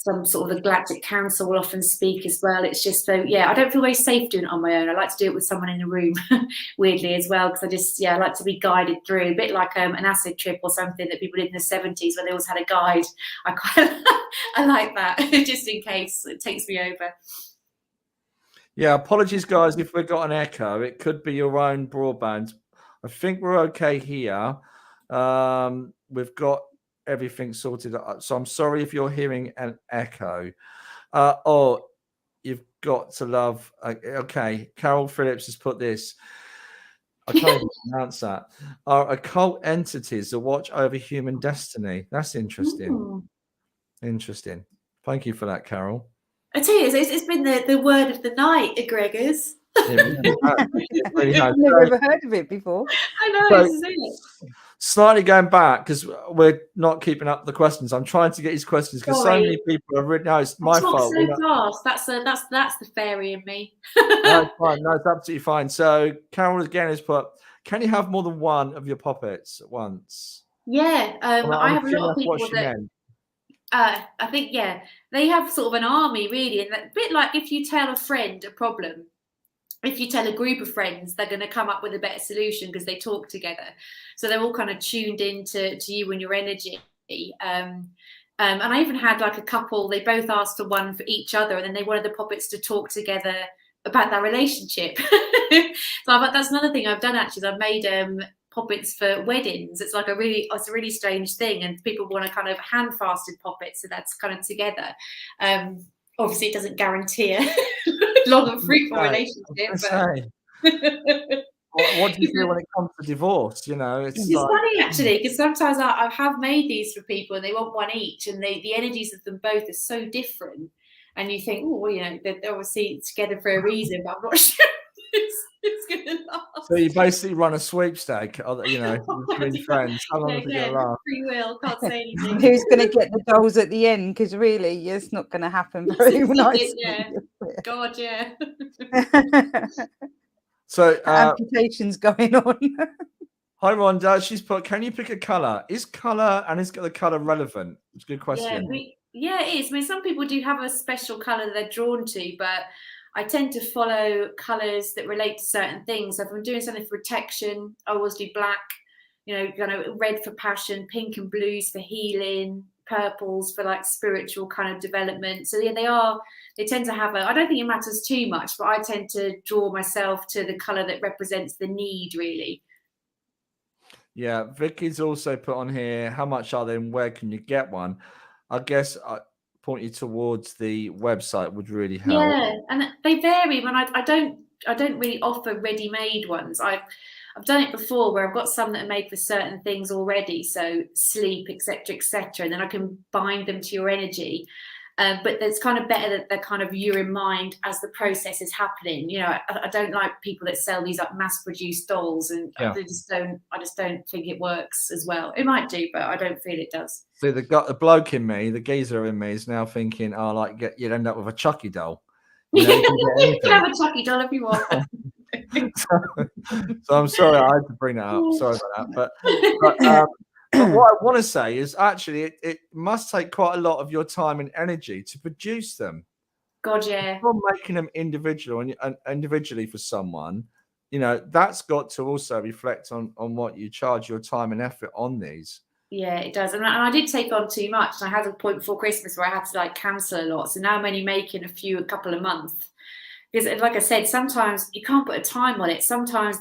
some sort of the Galactic Council will often speak as well. It's just, so yeah, I don't feel very safe doing it on my own. I like to do it with someone in the room, weirdly as well, because I like to be guided through, a bit like an acid trip or something that people did in the 70s where they always had a guide. I like that, just in case it takes me over. Yeah, apologies guys if we've got an echo. It could be your own broadband. I think we're okay here. We've got everything sorted out, so I'm sorry if you're hearing an echo. You've got to love, okay, Carol Phillips has put this, I can't even pronounce that, are occult entities that watch over human destiny. That's interesting. Interesting. Thank you for that, Carol. I tell you, it's been the word of the night, Gregors. It really has. I've never ever heard of it before. I know, isn't it? Slightly going back, because we're not keeping up the questions. I'm trying to get these questions because so many people have written. No, it's my fault. So fast. That's the fairy in me. No, it's fine. No, it's absolutely fine. So Carol again has put, can you have more than one of your puppets at once? Yeah, I have a lot of people that. I think, yeah, they have sort of an army really, and a bit like if you tell a friend a problem, if you tell a group of friends, they're going to come up with a better solution because they talk together. So they're all kind of tuned into you and your energy. And I even had like a couple, they both asked for one for each other, and then they wanted the puppets to talk together about that relationship. So that's another thing I've done actually, is I've made poppets for weddings. It's like it's a really strange thing, and people want to kind of hand-fasted poppets, so that's kind of together. Obviously it doesn't guarantee a long and fruitful relationship, what do you do when it comes to divorce? You know, it's like, funny actually, because sometimes I have made these for people and they want one each, and the energies of them both are so different, and you think, oh, well, you know, they're obviously together for a reason, but I'm not sure it's going to last. So you basically run a sweepstake, you know, between friends. How long is it going to last? Free will, can't say anything. Who's going to get the dolls at the end? Because really, it's not going to happen very nicely. Yeah. God, yeah. So amputations going on. Hi, Rhonda. She's put, can you pick a colour? Is colour, and is the colour relevant? It's a good question. Yeah, it is. I mean, some people do have a special colour that they're drawn to, but I tend to follow colours that relate to certain things. So if I'm doing something for protection, I always do black, you know, kind of red for passion, pink and blues for healing, purples for like spiritual kind of development. So yeah, they tend to have I don't think it matters too much, but I tend to draw myself to the colour that represents the need, really. Yeah, Vicky's also put on here, how much are they and where can you get one? I guess I point you towards the website would really help. Yeah, and they vary. When I don't really offer ready-made ones. I've done it before where I've got some that are made for certain things already, so sleep, etc., and then I can bind them to your energy. But it's kind of better that they're kind of you're in mind as the process is happening. You know, I don't like people that sell these like mass-produced dolls, and I just don't think it works as well. It might do, but I don't feel it does. So the bloke in me, the geezer in me, is now thinking, oh, like you'd end up with a Chucky doll. You know, you can have a Chucky doll if you want. So I'm sorry I had to bring that up. Sorry about that. But what I want to say is actually it must take quite a lot of your time and energy to produce them. God, yeah. From making them individually for someone, you know, that's got to also reflect on what you charge your time and effort on these. Yeah, it does. And I did take on too much. And I had a point before Christmas where I had to like cancel a lot. So now I'm only making a couple of months. Because like I said, sometimes you can't put a time on it. Sometimes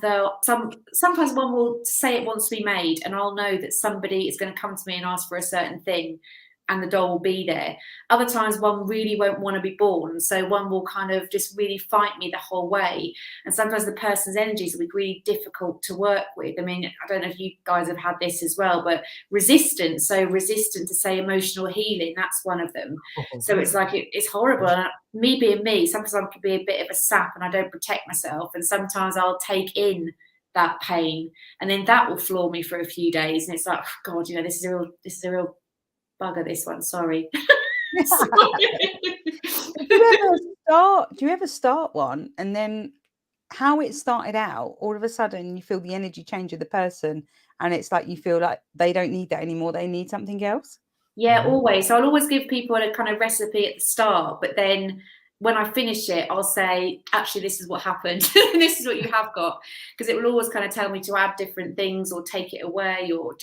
sometimes one will say it wants to be made, and I'll know that somebody is going to come to me and ask for a certain thing, and the doll will be there. Other times one really won't want to be born, so one will kind of just really fight me the whole way. And sometimes the person's energies will be really difficult to work with. I mean, I don't know if you guys have had this as well, but resistant to say emotional healing, that's one of them. So it's like it's horrible. And me being me, sometimes I can be a bit of a sap and I don't protect myself, and sometimes I'll take in that pain, and then that will floor me for a few days, and it's like, oh, God, you know, this is a real bugger, this one, sorry. Do you ever start one, and then how it started out, all of a sudden you feel the energy change of the person, and it's like you feel like they don't need that anymore, they need something else? Yeah, always. So I'll always give people a kind of recipe at the start, but then when I finish it, I'll say, actually, this is what happened. This is what you have got. Because it will always kind of tell me to add different things or take it away or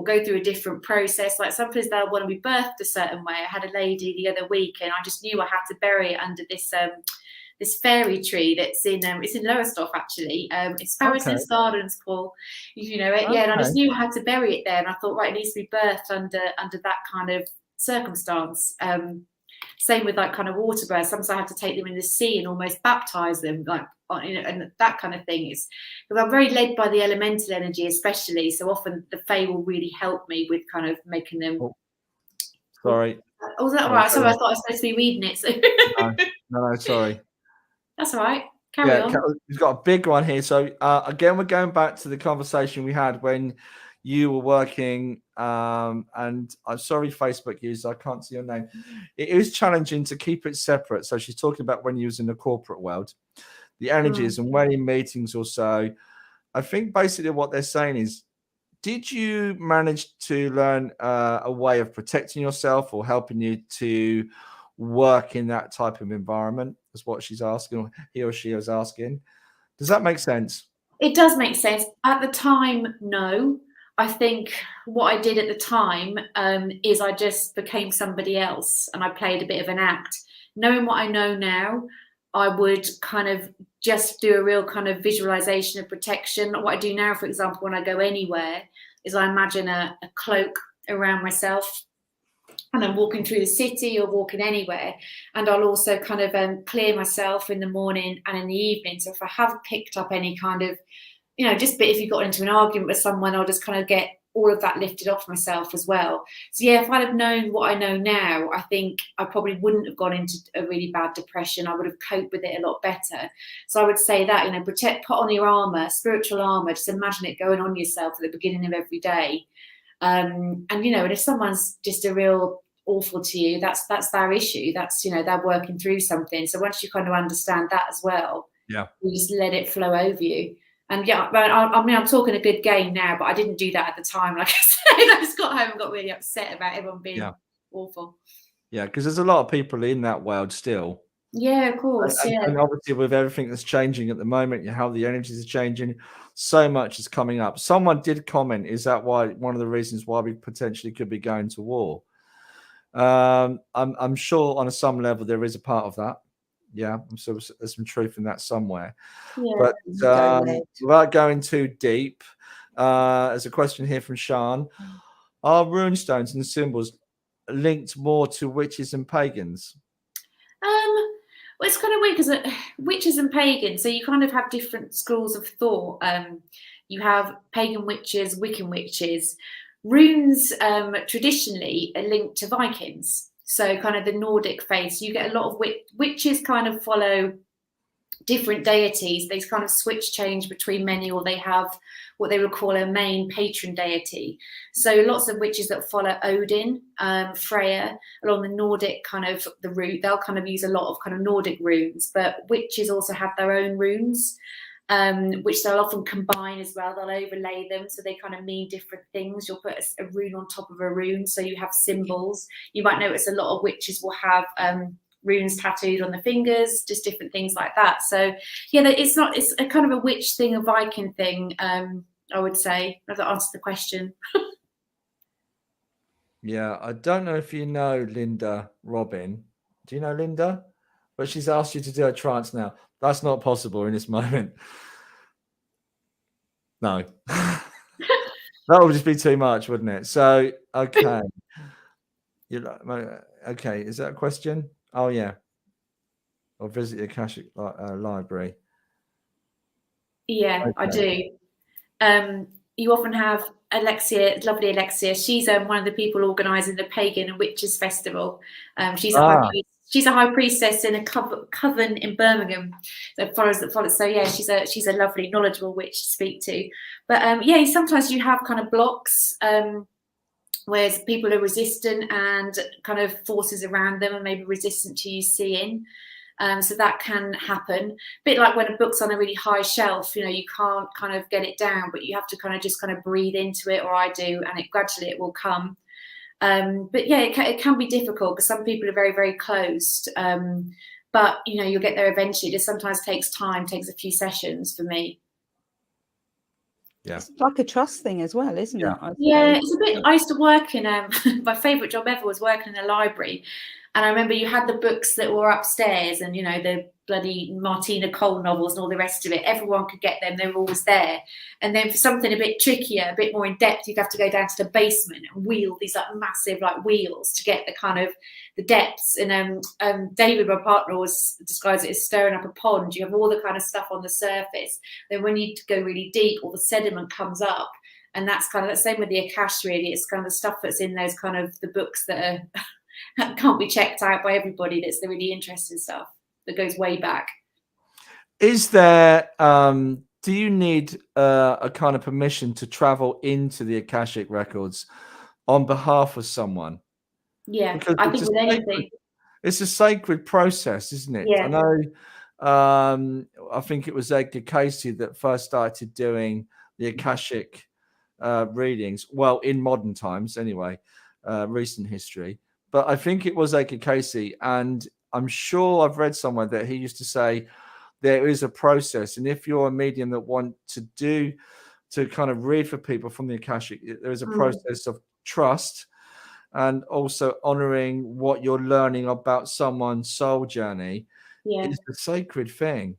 go through a different process. Like sometimes they'll want to be birthed a certain way. I had a lady the other week and I just knew I had to bury it under this fairy tree that's it's in Lowestoft actually. It's Farrison's Gardens, Paul, if you know it. Yeah, and I just knew I had to bury it there. And I thought, right, it needs to be birthed under that kind of circumstance. Same with like kind of water births. Sometimes I have to take them in the sea and almost baptize them, like, you know, and that kind of thing. Is because I'm very led by the elemental energy, especially. So often the Fae will really help me with kind of making them. Oh, sorry. Oh, was that all right? Sorry, I thought I was supposed to be reading it. So. No, sorry. That's all right. Carry on. We've got a big one here. So again, we're going back to the conversation we had when you were working, and I'm sorry, Facebook user, I can't see your name. It is challenging to keep it separate. So she's talking about when you was in the corporate world, the energies and when in meetings or so. I think basically what they're saying is, did you manage to learn a way of protecting yourself or helping you to work in that type of environment? That's what she's asking, or he or she is asking. Does that make sense? It does make sense. At the time, no. I think what I did at the time is I just became somebody else and I played a bit of an act. Knowing what I know now, I would kind of just do a real kind of visualization of protection. What I do now, for example, when I go anywhere, is I imagine a cloak around myself, and I'm walking through the city or walking anywhere, and I'll also kind of clear myself in the morning and in the evening. So if I have picked up any kind of, just if you got into an argument with someone, I'll just kind of get all of that lifted off myself as well. So yeah, if I'd have known what I know now, I think I probably wouldn't have gone into a really bad depression. I would have coped with it a lot better. So I would say that, put on your armor, spiritual armor, just imagine it going on yourself at the beginning of every day. And if someone's just a real awful to you, that's their issue. That's, they're working through something. So once you kind of understand that as well, you just let it flow over you. And yeah, I'm talking a good game now, but I didn't do that at the time. Like I said, I just got home and got really upset about everyone being awful. Yeah, because there's a lot of people in that world still. Yeah, of course. And obviously with everything that's changing at the moment, how the energies are changing, so much is coming up. Someone did comment, is that why one of the reasons why we potentially could be going to war? I'm sure on some level there is a part of that. Yeah, I'm sure there's some truth in that somewhere. Yeah. But without going too deep, there's a question here from Sean. Are runestones and symbols linked more to witches and pagans? Well, it's kind of weird because witches and pagans, so you kind of have different schools of thought. You have pagan witches, Wiccan witches. Runes traditionally are linked to Vikings, so kind of the Nordic faith. So you get a lot of witches kind of follow different deities. They kind of change between many, or they have what they would call a main patron deity. So lots of witches that follow Odin, Freya, along the Nordic kind of the route, they'll kind of use a lot of kind of Nordic runes, but witches also have their own runes, which they'll often combine as well. They'll overlay them, so they kind of mean different things. You'll put a rune on top of a rune, so you have symbols. You might notice a lot of witches will have runes tattooed on the fingers, just different things like that. So yeah, it's a kind of a witch thing, a Viking thing, I would say. I've answered the question. Yeah, I don't know if you know Linda Robin. Do you know Linda? But she's asked you to do a trance now. That's not possible in this moment. No. That would just be too much, wouldn't it? So, okay. Okay, is that a question? Oh, yeah. Or visit the Akashic library. Yeah, okay. I do. You often have Alexia, lovely Alexia. She's one of the people organising the Pagan and Witches Festival. She's a high priestess in a coven in Birmingham that follows. So yeah, she's a lovely, knowledgeable witch to speak to. But yeah, sometimes you have kind of blocks where people are resistant and kind of forces around them and maybe resistant to you seeing. So that can happen. A bit like when a book's on a really high shelf, you can't kind of get it down, but you have to kind of breathe into it, or I do, and gradually it will come. But yeah, it can be difficult because some people are very, very closed. But you'll get there eventually. It just sometimes takes time, takes a few sessions for me. Yeah, it's like a trust thing as well, isn't it? Yeah, it's a bit. I used to work in my favourite job ever was working in a library, and I remember you had the books that were upstairs, and the bloody Martina Cole novels and all the rest of it. Everyone could get them; they were always there. And then for something a bit trickier, a bit more in depth, you'd have to go down to the basement and wheel these massive wheels to get the kind of the depths. And David, my partner, always describes it as stirring up a pond. You have all the kind of stuff on the surface. Then when you go really deep, all the sediment comes up. And that's kind of the same with the Akash, really. It's kind of the stuff that's in those kind of the books that can't be checked out by everybody. That's the really interesting stuff that goes way back. Is there, do you need a kind of permission to travel into the Akashic Records on behalf of someone? Yeah, because I think with anything. It's a sacred process, isn't it? Yeah. I know, I think it was Edgar Casey that first started doing the Akashic readings. Well, in modern times anyway, recent history. But I think it was Edgar Casey, and I'm sure I've read somewhere that he used to say there is a process, and if you're a medium that want to kind of read for people from the Akashic, there is a process of trust and also honoring what you're learning about someone's soul journey Yeah. is a sacred thing.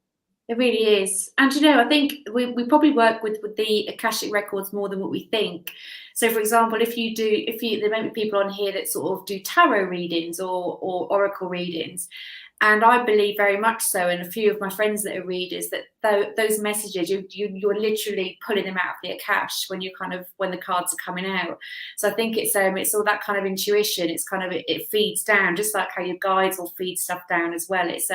It really is. And, you know, I think we probably work with the Akashic Records more than what we think. So, for example, there may be people on here that sort of do tarot readings or oracle readings. And I believe very much so, and a few of my friends that are readers, that those messages, you're literally pulling them out of the Akash when the cards are coming out. So I think it's all that kind of intuition. It's kind of, it feeds down, just like how your guides will feed stuff down as well. It's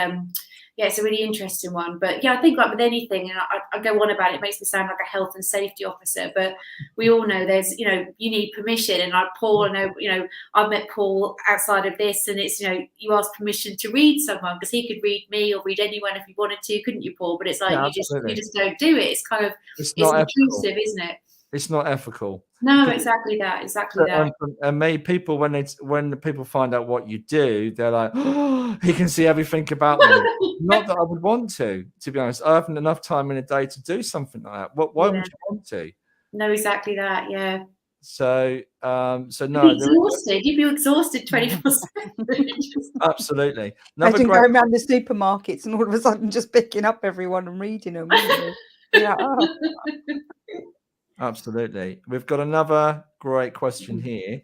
it's a really interesting one. But yeah, I think like with anything, and I go on about it, it makes me sound like a health and safety officer, but we all know there's, you know, you need permission. And like Paul, I know, you know, I've met Paul outside of this, and it's, you know, you ask permission to read someone, because he could read me or read anyone if he wanted to, couldn't you, Paul? But it's like, you just don't do it. It's kind of, it's intrusive, isn't it? It's not ethical. No, exactly that. And many people, when the people find out what you do, they're like, oh, he can see everything about me. Not that I would want to be honest. I haven't enough time in a day to do something like that. Why would you want to? No, exactly that. Yeah. So no. You'd be exhausted 24/7. Absolutely. Imagine going around the supermarkets and all of a sudden just picking up everyone and reading them. Yeah. Oh. Absolutely. We've got another great question here.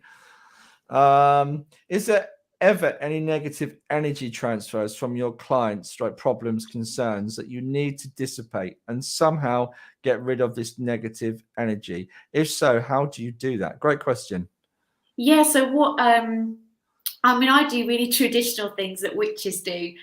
Is there ever any negative energy transfers from your clients, like problems, concerns that you need to dissipate and somehow get rid of this negative energy? If so, how do you do that? Great question. Yeah. So what, I do really traditional things that witches do.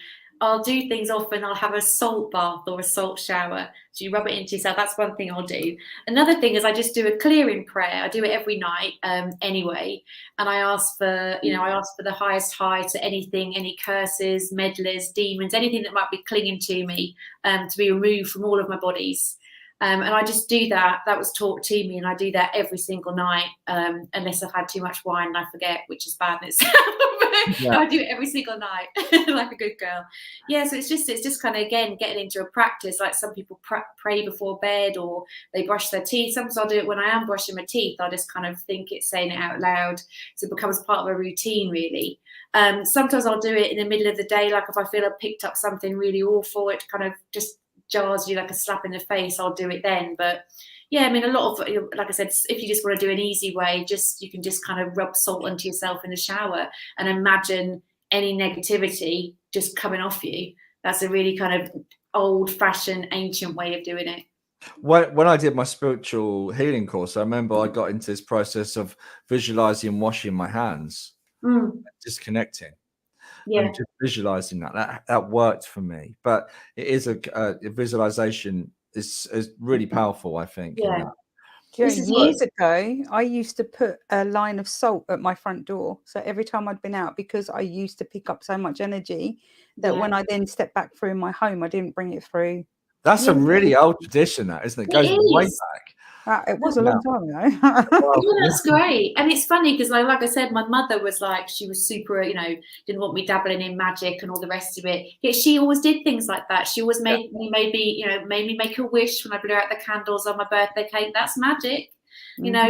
I'll do things often. I'll have a salt bath or a salt shower. So you rub it into yourself. That's one thing I'll do. Another thing is I just do a clearing prayer. I do it every night anyway. And I ask for, the highest high to anything, any curses, meddlers, demons, anything that might be clinging to me, to be removed from all of my bodies. And I just do that. That was taught to me, and I do that every single night, unless I've had too much wine and I forget, which is bad in itself. Yeah. I do it every single night, like a good girl. Yeah, so it's just kind of, again, getting into a practice. Like some people pray before bed, or they brush their teeth. Sometimes I'll do it when I am brushing my teeth. I just kind of think it, saying it out loud, so it becomes part of a routine, really. Sometimes I'll do it in the middle of the day, like if I feel I've picked up something really awful, it kind of just jars you like a slap in the face, I'll do it then. But yeah, I mean, a lot of, like I said, if you just want to do an easy way, you can just kind of rub salt onto yourself in the shower and imagine any negativity just coming off you. That's a really kind of old-fashioned, ancient way of doing it. When I did my spiritual healing course, I remember I got into this process of visualizing washing my hands, disconnecting. Yeah, and just visualizing that worked for me. But it is a visualization is really powerful, I think. Yeah. Years ago, I used to put a line of salt at my front door. So every time I'd been out, because I used to pick up so much energy, that when I then stepped back through my home, I didn't bring it through. That's a really old tradition, that, isn't it? It goes way back. It was a long time ago. Well, that's great. And it's funny because, like I said, my mother was like, she was super, didn't want me dabbling in magic and all the rest of it. Yet she always did things like that. She always made me make a wish when I blew out the candles on my birthday cake. That's magic.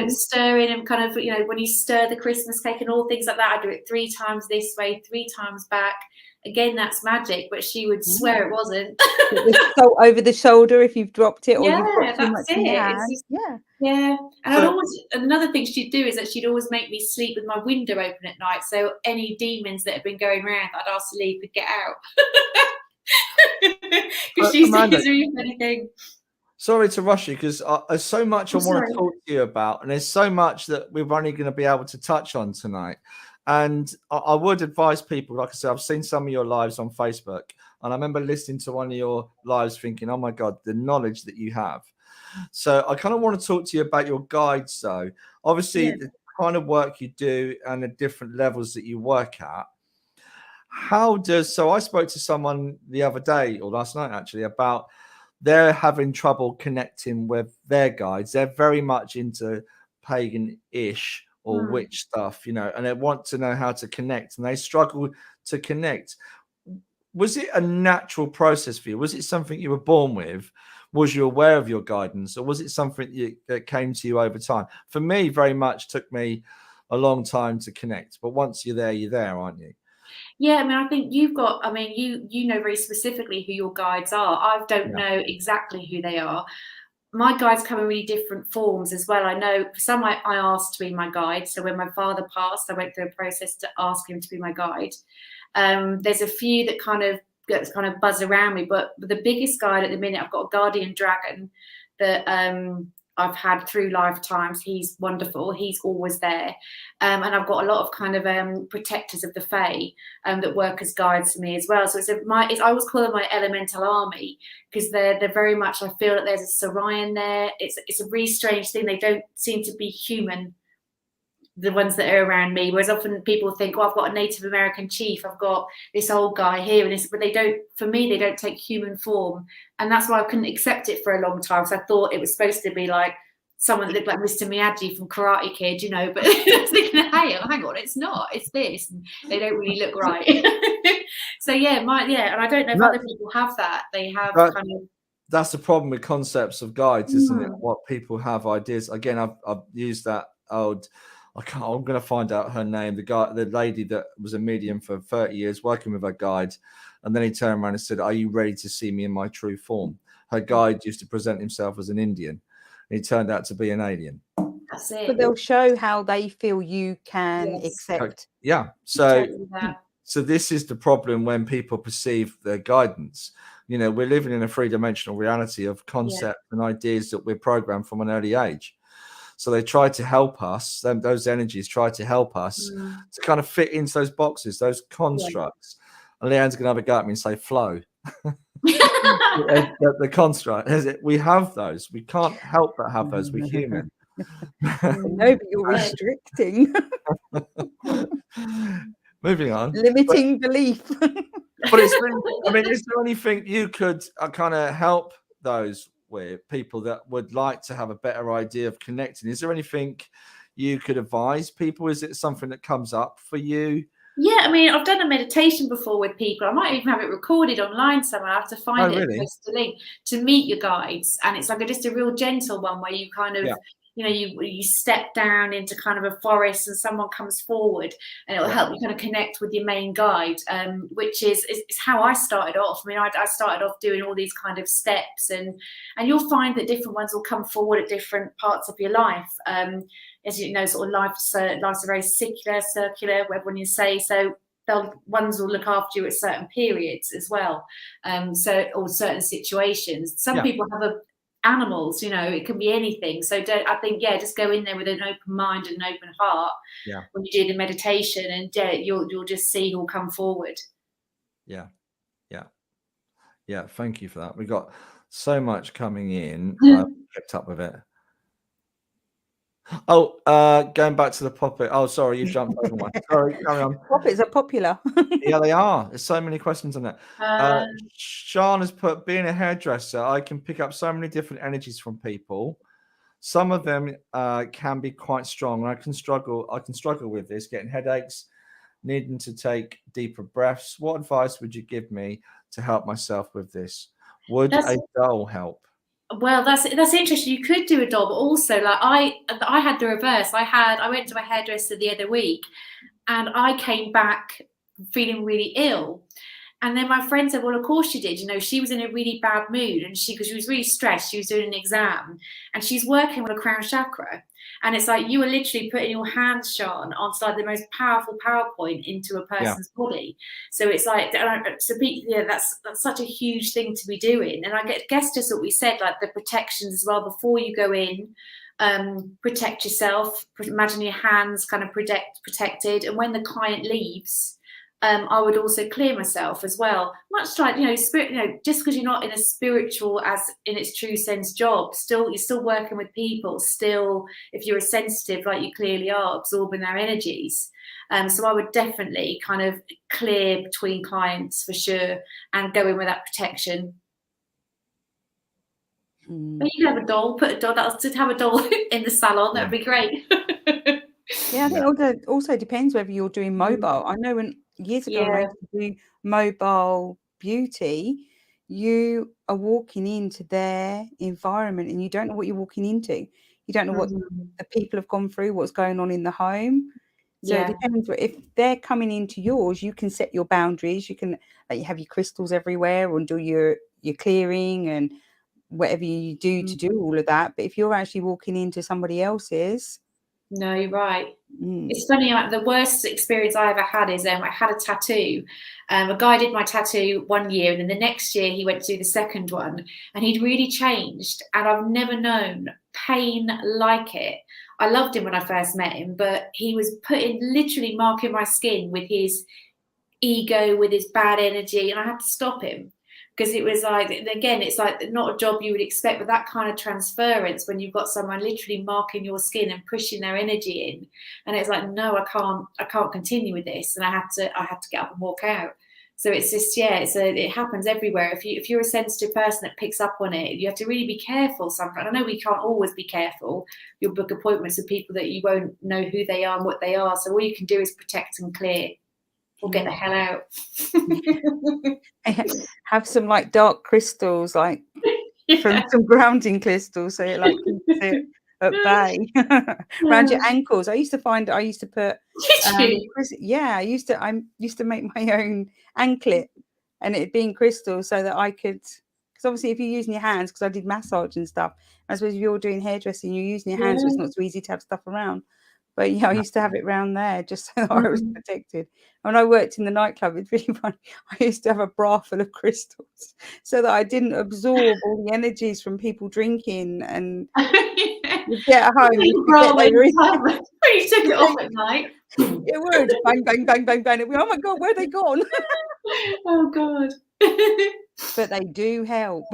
Stirring and kind of, when you stir the Christmas cake and all things like that, I do it 3 times this way, 3 times back. Again, that's magic, but she would swear it wasn't. So over the shoulder if you've dropped it, or you've got too much in your hand. Yeah. And another thing she'd do is that she'd always make me sleep with my window open at night, so any demons that had been going around that I'd asked to leave could get out. Because she used to do anything. Sorry to rush you, because there's so much I want to talk to you about, and there's so much that we're only going to be able to touch on tonight. And I would advise people, like I said, I've seen some of your lives on Facebook, and I remember listening to one of your lives thinking, oh my God, the knowledge that you have. So I kind of want to talk to you about your guides, though. Obviously, the kind of work you do and the different levels that you work at. So I spoke to someone the other day, or last night actually, about they're having trouble connecting with their guides. They're very much into pagan-ish or witch stuff, and they want to know how to connect, and they struggle to connect. Was it a natural process for you? Was it something you were born with? Was you aware of your guidance, or was it something that came to you over time? For me, very much took me a long time to connect, but once you're there, aren't you? Yeah, I mean, I think you've got, I mean, you know very specifically who your guides are. I don't know exactly who they are. My guides come in really different forms as well. I know for some I asked to be my guide. So when my father passed, I went through a process to ask him to be my guide. There's a few that kind of buzz around me, but the biggest guide at the minute, I've got a guardian dragon that I've had through lifetimes. He's wonderful. He's always there. And I've got a lot of kind of protectors of the Fae that work as guides for me as well. So I always call them my elemental army, because they're very much, I feel that there's a Sorian there. It's a really strange thing. They don't seem to be human, the ones that are around me, whereas often people think, I've got a Native American chief, I've got this old guy here, but they don't, for me, they don't take human form. And that's why I couldn't accept it for a long time, because I thought it was supposed to be like someone that looked like Mr. Miyagi from Karate Kid, but I was thinking, hey, hang on, it's not, it's this, and they don't really look right. So and I don't know if other people have that. They have kind of. That's the problem with concepts of guides, isn't it? What people have ideas. Again, I've used that old. I'm going to find out her name. The lady that was a medium for 30 years, working with her guide, and then he turned around and said, "Are you ready to see me in my true form?" Her guide used to present himself as an Indian, and he turned out to be an alien. That's it. But they'll show how they feel you can accept. Yeah. So this is the problem when people perceive their guidance. We're living in a three-dimensional reality of concepts and ideas that we're programmed from an early age. So they try to help us, those energies try to help us to kind of fit into those boxes, those constructs. And Leanne's going to have a go at me and say, flow. the construct, we have those. We can't help but have those. We're human. No, but you're restricting. Moving on. Limiting belief. But is there anything you could kind of help those with people that would like to have a better idea of connecting? Is there anything you could advise people? Is it something that comes up for you? Yeah, I mean, I've done a meditation before with people. I might even have it recorded online somewhere. I have to find it and post the link to meet your guides. And it's like just a real gentle one where you kind of, you step down into kind of a forest and someone comes forward and it'll help you kind of connect with your main guide, which is how I started off. I mean, I started off doing all these kind of steps, and you'll find that different ones will come forward at different parts of your life. As you know, sort of life's a very circular, whatever one you say. So ones will look after you at certain periods as well. Or certain situations. Some people have animals, it can be anything. So just go in there with an open mind and an open heart when you do the meditation, and you'll just see who'll come forward. Thank you for that. We got so much coming in. I kept up with it. Going back to the puppet. Oh, sorry, you jumped over one. Sorry, carry on. Puppets are popular. Yeah, they are. There's so many questions on that. Sean has put, being a hairdresser, I can pick up so many different energies from people. Some of them can be quite strong. I can struggle with this, getting headaches, needing to take deeper breaths. What advice would you give me to help myself with this? Would a doll help? Well, that's interesting. You could do a doll, but also like I had the reverse. I went to a hairdresser the other week, and I came back feeling really ill. And then my friend said, "Well, of course you did. She was in a really bad mood, and because she was really stressed. She was doing an exam, and she's working on a crown chakra. And it's like you were literally putting your hands, Sean, on like the most powerful power point into a person's body. So it's like, that's such a huge thing to be doing. And I guess just what we said, like the protections as well before you go in. Protect yourself. Imagine your hands kind of protected. And when the client leaves, I would also clear myself as well. Much like, spirit, just because you're not in a spiritual as in its true sense job, you're still working with people, still, if you're a sensitive, like you clearly are, absorbing their energies. So I would definitely kind of clear between clients for sure and go in with that protection. But you can have a doll, have a doll in the salon, that would be great. I think it also depends whether you're doing mobile. I know years ago when I used to do mobile beauty, you are walking into their environment and you don't know what you're walking into. You don't know what the people have gone through, what's going on in the home. So it depends. If they're coming into yours, you can set your boundaries. You can you have your crystals everywhere and do your clearing and whatever you do to do all of that. But if you're actually walking into somebody else's, no, you're right. It's funny, the worst experience I ever had is I had a tattoo. A guy did my tattoo one year, and then the next year he went to do the second one, and he'd really changed, and I've never known pain like it. I loved him when I first met him, but he was literally marking my skin with his ego, with his bad energy, and I had to stop him. Because it was like, again, it's like not a job you would expect, but that kind of transference when you've got someone literally marking your skin and pushing their energy in, and it's like, no, I can't continue with this, and I had to get up and walk out. So it's just, it happens everywhere. If you're a sensitive person that picks up on it, you have to really be careful. Sometimes I know we can't always be careful. You'll book appointments with people that you won't know who they are and what they are. So all you can do is protect and clear. Or get the hell out. Have some like dark crystals, like some grounding crystals, so it like keeps it at bay around your ankles. I used to put I used to make my own anklet, and it being crystal, so that I could, because obviously if you're using your hands, because I did massage and stuff, I suppose if you're doing hairdressing, you're using your hands, so it's not so easy to have stuff around. But I used to have it round there just so that I was protected. When I worked in the nightclub, it's really funny. I used to have a bra full of crystals so that I didn't absorb all the energies from people drinking. And you get home, you forget they were in. You took it off at night. It would bang, bang, bang, bang, bang. It'd be, oh my God, where are they gone? Oh God. But they do help.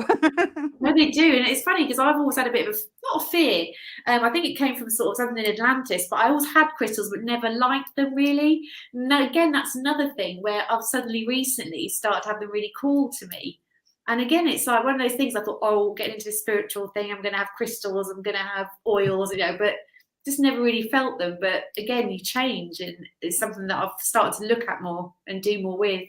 No, they do, and it's funny because I've always had a bit of not a fear. I think it came from sort of something in Atlantis, but I always had crystals, but never liked them really. No, again, that's another thing where I've suddenly recently started to have them really cool to me. And again, it's like one of those things I thought, oh, getting into the spiritual thing, I'm going to have crystals, I'm going to have oils, but just never really felt them. But again, you change, and it's something that I've started to look at more and do more with.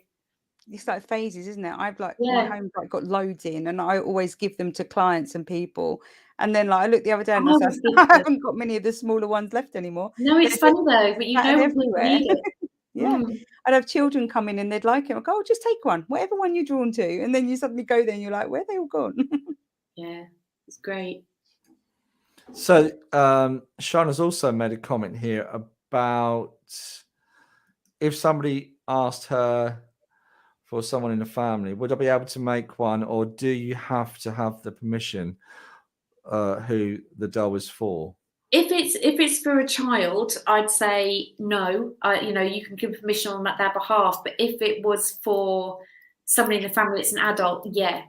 It's like phases, isn't it? I've my home's like got loads in, and I always give them to clients and people. And then I looked the other day and I haven't got many of the smaller ones left anymore. No, it's funny though, but everywhere. I'd have children come in and they'd like it. I go, oh, just take one, whatever one you're drawn to. And then you suddenly go there and you're like, where are they all gone? Yeah, it's great. So Shana's also made a comment here about if somebody asked her for someone in the family, would I be able to make one, or do you have to have the permission who the doll is for? If it's for a child, I'd say no. You can give permission on their behalf. But if it was for somebody in the family that's an adult,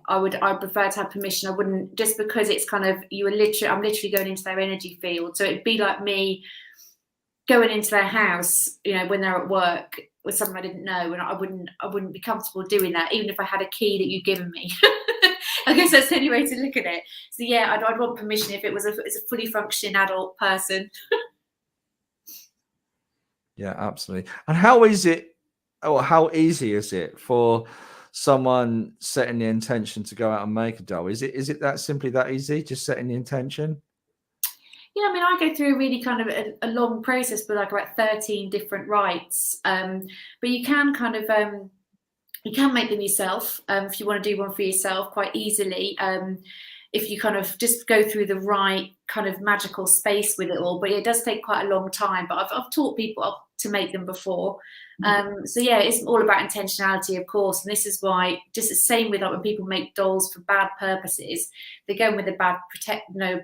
I'd prefer to have permission. I wouldn't, just because it's kind of I'm literally going into their energy field. So it'd be like me going into their house, when they're at work with someone I didn't know, and I wouldn't be comfortable doing that, even if I had a key that you'd given me. I guess that's the only way to look at it. So I'd want permission if it's a fully functioning adult person. Yeah, absolutely. And how easy is it for someone setting the intention to go out and make a doll? Is it that simply that easy, just setting the intention? Yeah, I mean, I go through a really kind of a long process with like about 13 different rites. But you can kind of you can make them yourself if you want to do one for yourself quite easily. If you kind of just go through the right kind of magical space with it all, but it does take quite a long time. But I've taught people to make them before. It's all about intentionality, of course. And this is why, just the same with when people make dolls for bad purposes, they're going with a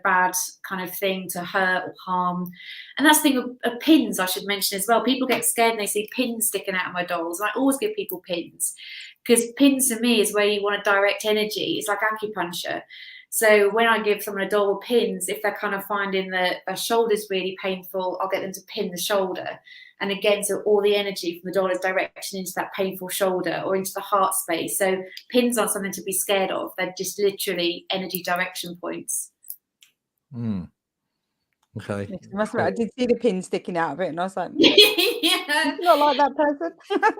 bad kind of thing to hurt or harm. And that's the thing of pins, I should mention as well. People get scared and they see pins sticking out of my dolls. And I always give people pins, because pins for me is where you want to direct energy. It's like acupuncture. So when I give someone a doll with pins, if they're kind of finding their shoulder's really painful, I'll get them to pin the shoulder. And again, so all the energy from the doll is direction into that painful shoulder or into the heart space. So pins aren't something to be scared of. They're just literally energy direction points. Okay. I did see the pin sticking out of it, and I was like, not like that person.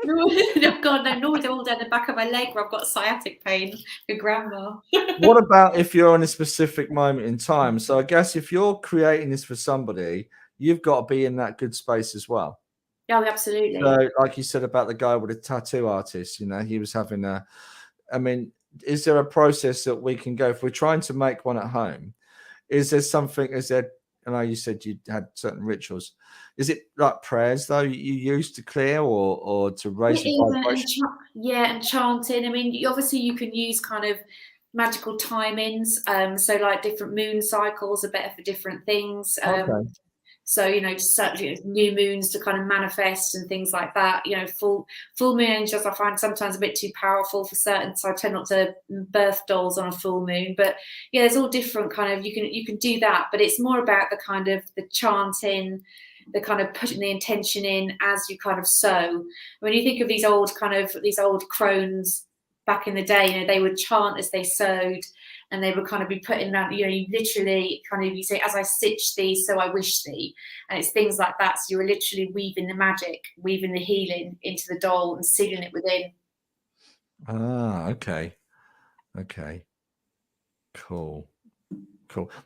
No, God, no, nor all down the back of my leg where I've got sciatic pain for grandma. What about if you're in a specific moment in time? So I guess if you're creating this for somebody, you've got to be in that good space as well. Oh, absolutely. So, like you said about the guy with the tattoo artist, you know, he was having a. I mean, is there a process that we can go if we're trying to make one at home? Is there something? Is there? I know you said you had certain rituals. Is it like prayers though you use to clear or to raise It the is, vibration? and chanting. I mean, obviously you can use kind of magical timings. So like different moon cycles are better for different things. Okay. So, you know, just new moons to kind of manifest and things like that. You know, full moon angels I find sometimes a bit too powerful for certain, so I tend not to birth dolls on a full moon. But yeah, there's all different kind of, you can do that, but it's more about the kind of the chanting, the kind of putting the intention in as you kind of sow. When you think of these old crones back in the day, you know, they would chant as they sowed, and they would kind of be putting that, you know, you literally kind of, you say, as I stitch thee, so I wish thee. And it's things like that. So you're literally weaving the magic, weaving the healing into the doll and sealing it within. Ah, okay. Okay. Cool.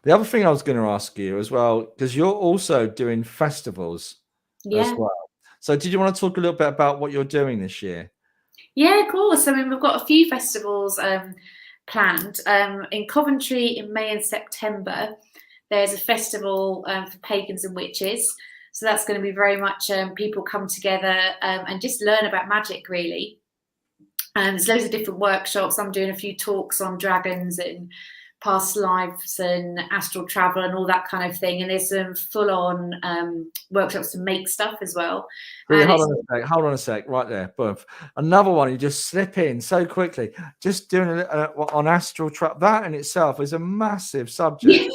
The other thing I was going to ask you as well, because you're also doing festivals as well. So did you want to talk a little bit about what you're doing this year? Yeah, of course. I mean, we've got a few festivals planned. In Coventry in May and September, there's a festival for pagans and witches. So that's going to be very much people come together and just learn about magic, really. And there's loads of different workshops. I'm doing a few talks on dragons and past lives and astral travel and all that kind of thing. And there's some full-on workshops to make stuff as well. Hold on a sec, right there. Boom. Another one you just slip in so quickly. Just doing on astral travel. That in itself is a massive subject.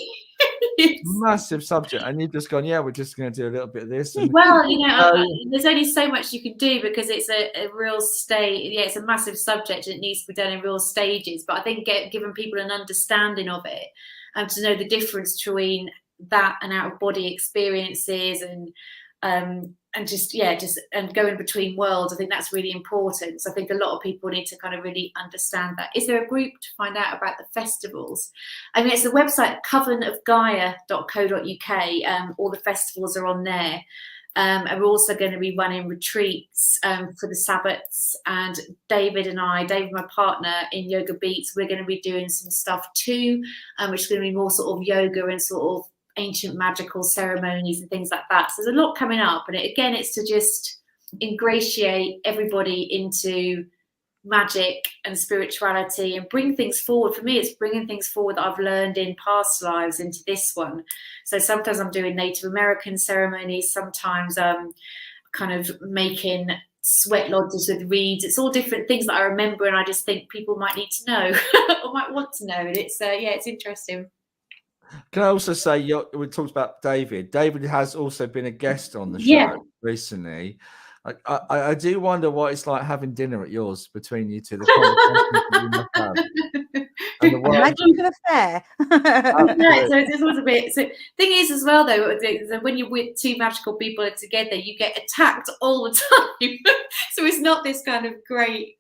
Massive subject, and you've just gone, yeah, we're just going to do a little bit of this. And, well, you know, there's only so much you can do because it's a real stage. Yeah, it's a massive subject and it needs to be done in real stages. But I think giving people an understanding of it and to know the difference between that and out of body experiences and just going between worlds, I think that's really important. So I think a lot of people need to kind of really understand that. Is there a group to find out about the festivals? I mean, it's the website covenantofgaia.co.uk. All the festivals are on there. And we're also going to be running retreats for the Sabbats. And David, my partner in Yoga Beats, we're going to be doing some stuff too, which is going to be more sort of yoga and sort of ancient magical ceremonies and things like that. So there's a lot coming up, and it's to just ingratiate everybody into magic and spirituality and bring things forward. For me, it's bringing things forward that I've learned in past lives into this one. So sometimes I'm doing Native American ceremonies, sometimes kind of making sweat lodges with reeds. It's all different things that I remember, and I just think people might need to know or might want to know. And it's it's interesting. Can I also say, we talked about David. David has also been a guest on the show recently. I do wonder what it's like having dinner at yours between you two. Imagine an affair. Yeah, so this was a bit. So thing is, as well, though, when you're with two magical people together, you get attacked all the time. So it's not this kind of great,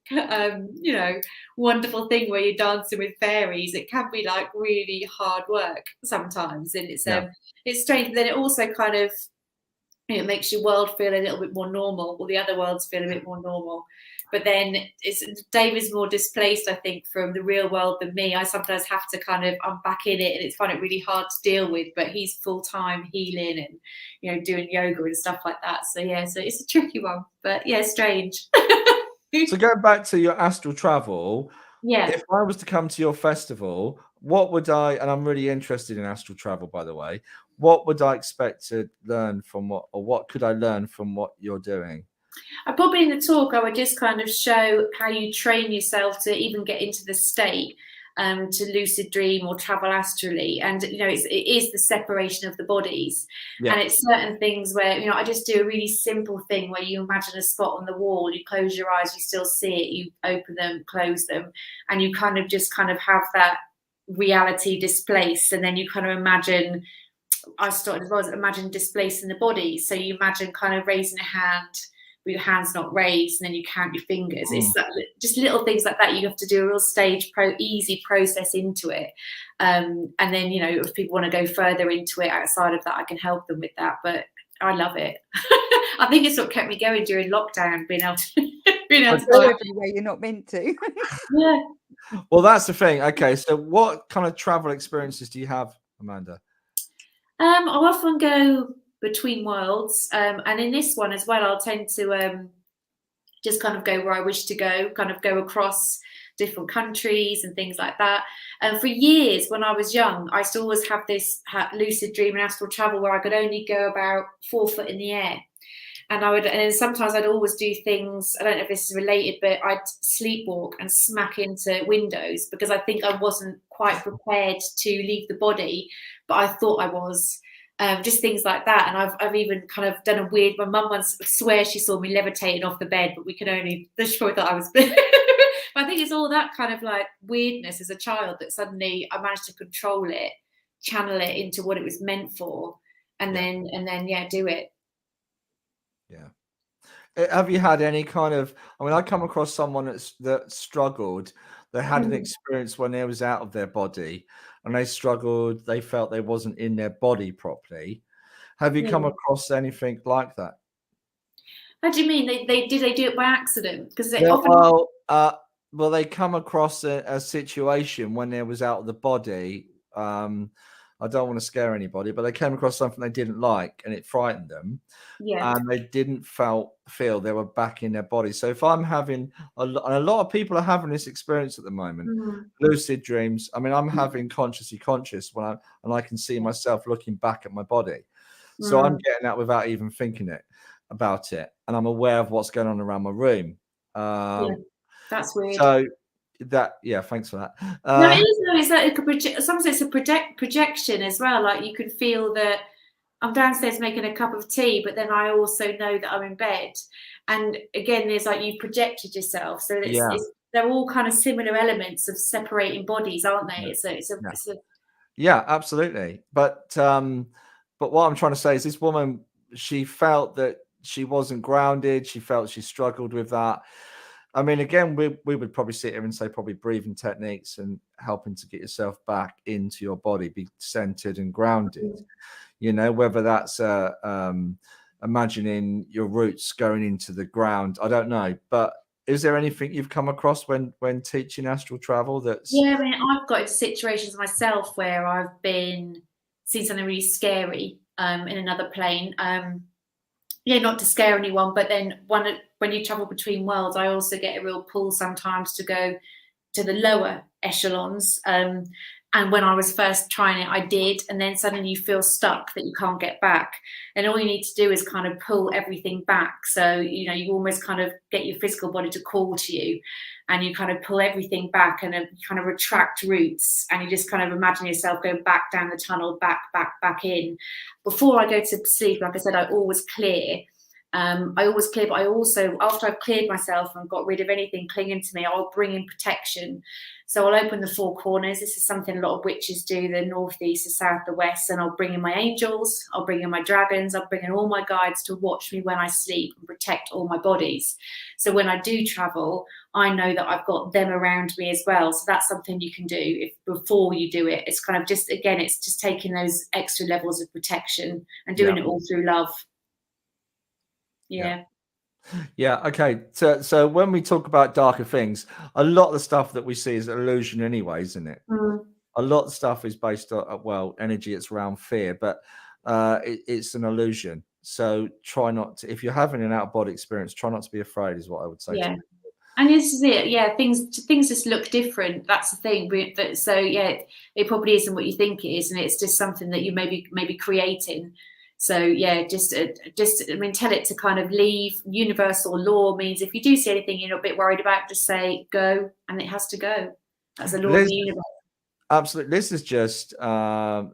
wonderful thing where you're dancing with fairies. It can be like really hard work sometimes, and it's strange. But then it also kind of it makes your world feel a little bit more normal, or the other worlds feel a bit more normal. But then David's more displaced, I think, from the real world than me. I sometimes have to I'm back in it, and it's find it really hard to deal with. But he's full-time healing and doing yoga and stuff like that. So so it's a tricky one, but strange. So going back to your astral travel, if I was to come to your festival, what would and I'm really interested in astral travel, by the way, what would I expect to learn from what could I learn from what you're doing? Probably in the talk, I would just kind of show how you train yourself to even get into the state to lucid dream or travel astrally. And, it is the separation of the bodies. Yeah. And it's certain things where, I just do a really simple thing where you imagine a spot on the wall, you close your eyes, you still see it, you open them, close them, and you kind of have that reality displaced. And then you kind of imagine, I started as well as imagine displacing the body. So you imagine kind of raising a hand, with your hands not raised, and then you count your fingers. It's just little things like that. You have to do a real easy process into it. And then, if people want to go further into it outside of that, I can help them with that. But I love it. I think it's what kept me going during lockdown, being able to Go everywhere you're not meant to. Yeah. Well, that's the thing. Okay, so what kind of travel experiences do you have, Amanda? I'll often go between worlds, and in this one as well, I'll tend to just kind of go where I wish to go, kind of go across different countries and things like that. And for years, when I was young, I used to always have this lucid dream and astral travel where I could only go about 4 foot in the air. And then sometimes I'd always do things, I don't know if this is related, but I'd sleepwalk and smack into windows because I think I wasn't quite prepared to leave the body, but I thought I was. Just things like that. And I've even kind of done a weird, my mum once swears she saw me levitating off the bed, but she probably thought I was, but I think it's all that kind of like weirdness as a child that suddenly I managed to control it, channel it into what it was meant for, and then do it. Yeah. Have you had any kind of, I mean, I come across someone that struggled. They had an experience when they was out of their body and they struggled. They felt they wasn't in their body properly. Have you come across anything like that? How do you mean? They do it by accident? Because well, they come across a situation when they was out of the body. I don't want to scare anybody, but they came across something they didn't like and it frightened them. Yeah. And they didn't feel they were back in their body. So if I'm having a lot of people are having this experience at the moment, lucid dreams. I mean, I'm having consciously conscious and I can see myself looking back at my body. So I'm getting that without even thinking about it. And I'm aware of what's going on around my room. That's weird. So thanks for that. No, it is. No, it's like sometimes it's a projection as well. Like you could feel that I'm downstairs making a cup of tea, but then I also know that I'm in bed. And again, there's like you've projected yourself. So they're all kind of similar elements of separating bodies, aren't they? Yeah, absolutely. But what I'm trying to say is this woman, she felt that she wasn't grounded. She felt she struggled with that. I mean, again, we would probably sit here and say probably breathing techniques and helping to get yourself back into your body, be centered and grounded. You know, whether that's imagining your roots going into the ground. I don't know. But is there anything you've come across when teaching astral travel that's... Yeah, I mean, I've got into situations myself where I've seen something really scary in another plane. Not to scare anyone, but then when you travel between worlds, I also get a real pull sometimes to go to the lower echelons. And when I was first trying it, I did. And then suddenly you feel stuck that you can't get back. And all you need to do is kind of pull everything back. So, you almost kind of get your physical body to call to you and you kind of pull everything back and then you kind of retract roots and you just kind of imagine yourself going back down the tunnel, back in. Before I go to sleep, like I said, I always clear. But I also, after I've cleared myself and got rid of anything clinging to me, I'll bring in protection. So I'll open the 4 corners. This is something a lot of witches do, the north, the east, the south, the west. And I'll bring in my angels, I'll bring in my dragons, I'll bring in all my guides to watch me when I sleep and protect all my bodies. So when I do travel, I know that I've got them around me as well. So that's something you can do before you do it. It's kind of just, again, it's just taking those extra levels of protection and doing it all through love. Yeah. Okay. So when we talk about darker things, a lot of the stuff that we see is an illusion anyway, isn't it? A lot of stuff is based on energy. It's around fear, but it's an illusion. So try not to, if you're having an out-of-body experience, try not to be afraid is what I would say. Yeah. And this is it. Yeah, things just look different. That's the thing. So yeah, it probably isn't what you think it is, and it's just something that you maybe creating. So yeah, just I mean, tell it to kind of leave. Universal law means if you do see anything you're not a bit worried about, just say go, and it has to go. That's a law of the universe. Absolutely. This is just said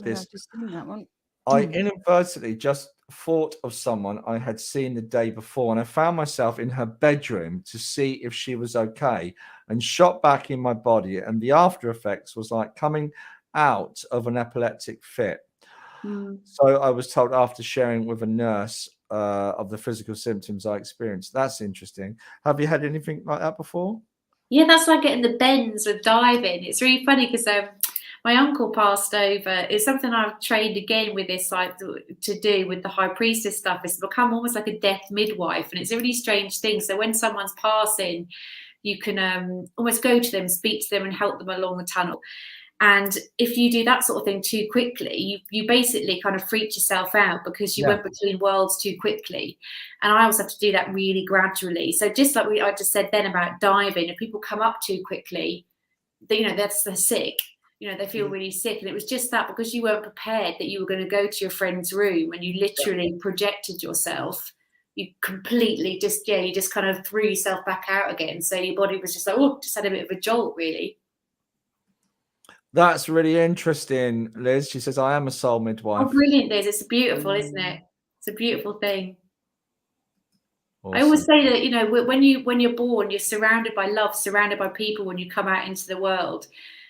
this. I've just seen that one. I inadvertently just thought of someone I had seen the day before, and I found myself in her bedroom to see if she was okay, and shot back in my body. And the after effects was like coming out of an epileptic fit. So I was told after sharing with a nurse of the physical symptoms I experienced. That's interesting. Have you had anything like that before? Yeah, that's like getting the bends with diving. It's really funny because my uncle passed over. It's something I've trained again with this, like to do with the High Priestess stuff. It's become almost like a death midwife, and it's a really strange thing. So when someone's passing, you can almost go to them, speak to them, and help them along the tunnel. And if you do that sort of thing too quickly, you basically kind of freak yourself out because you went between worlds too quickly. And I always have to do that really gradually. So just like I just said then about diving, if people come up too quickly, they're sick. They feel really sick. And it was just that because you weren't prepared that you were going to go to your friend's room and you literally projected yourself. You completely you just kind of threw yourself back out again. So your body was just like, just had a bit of a jolt, really. That's really interesting, Liz. She says, I am a soul midwife. Oh, brilliant, Liz. It's beautiful, isn't it? It's a beautiful thing. Awesome. I always say that, when you're born, you're surrounded by love, surrounded by people when you come out into the world.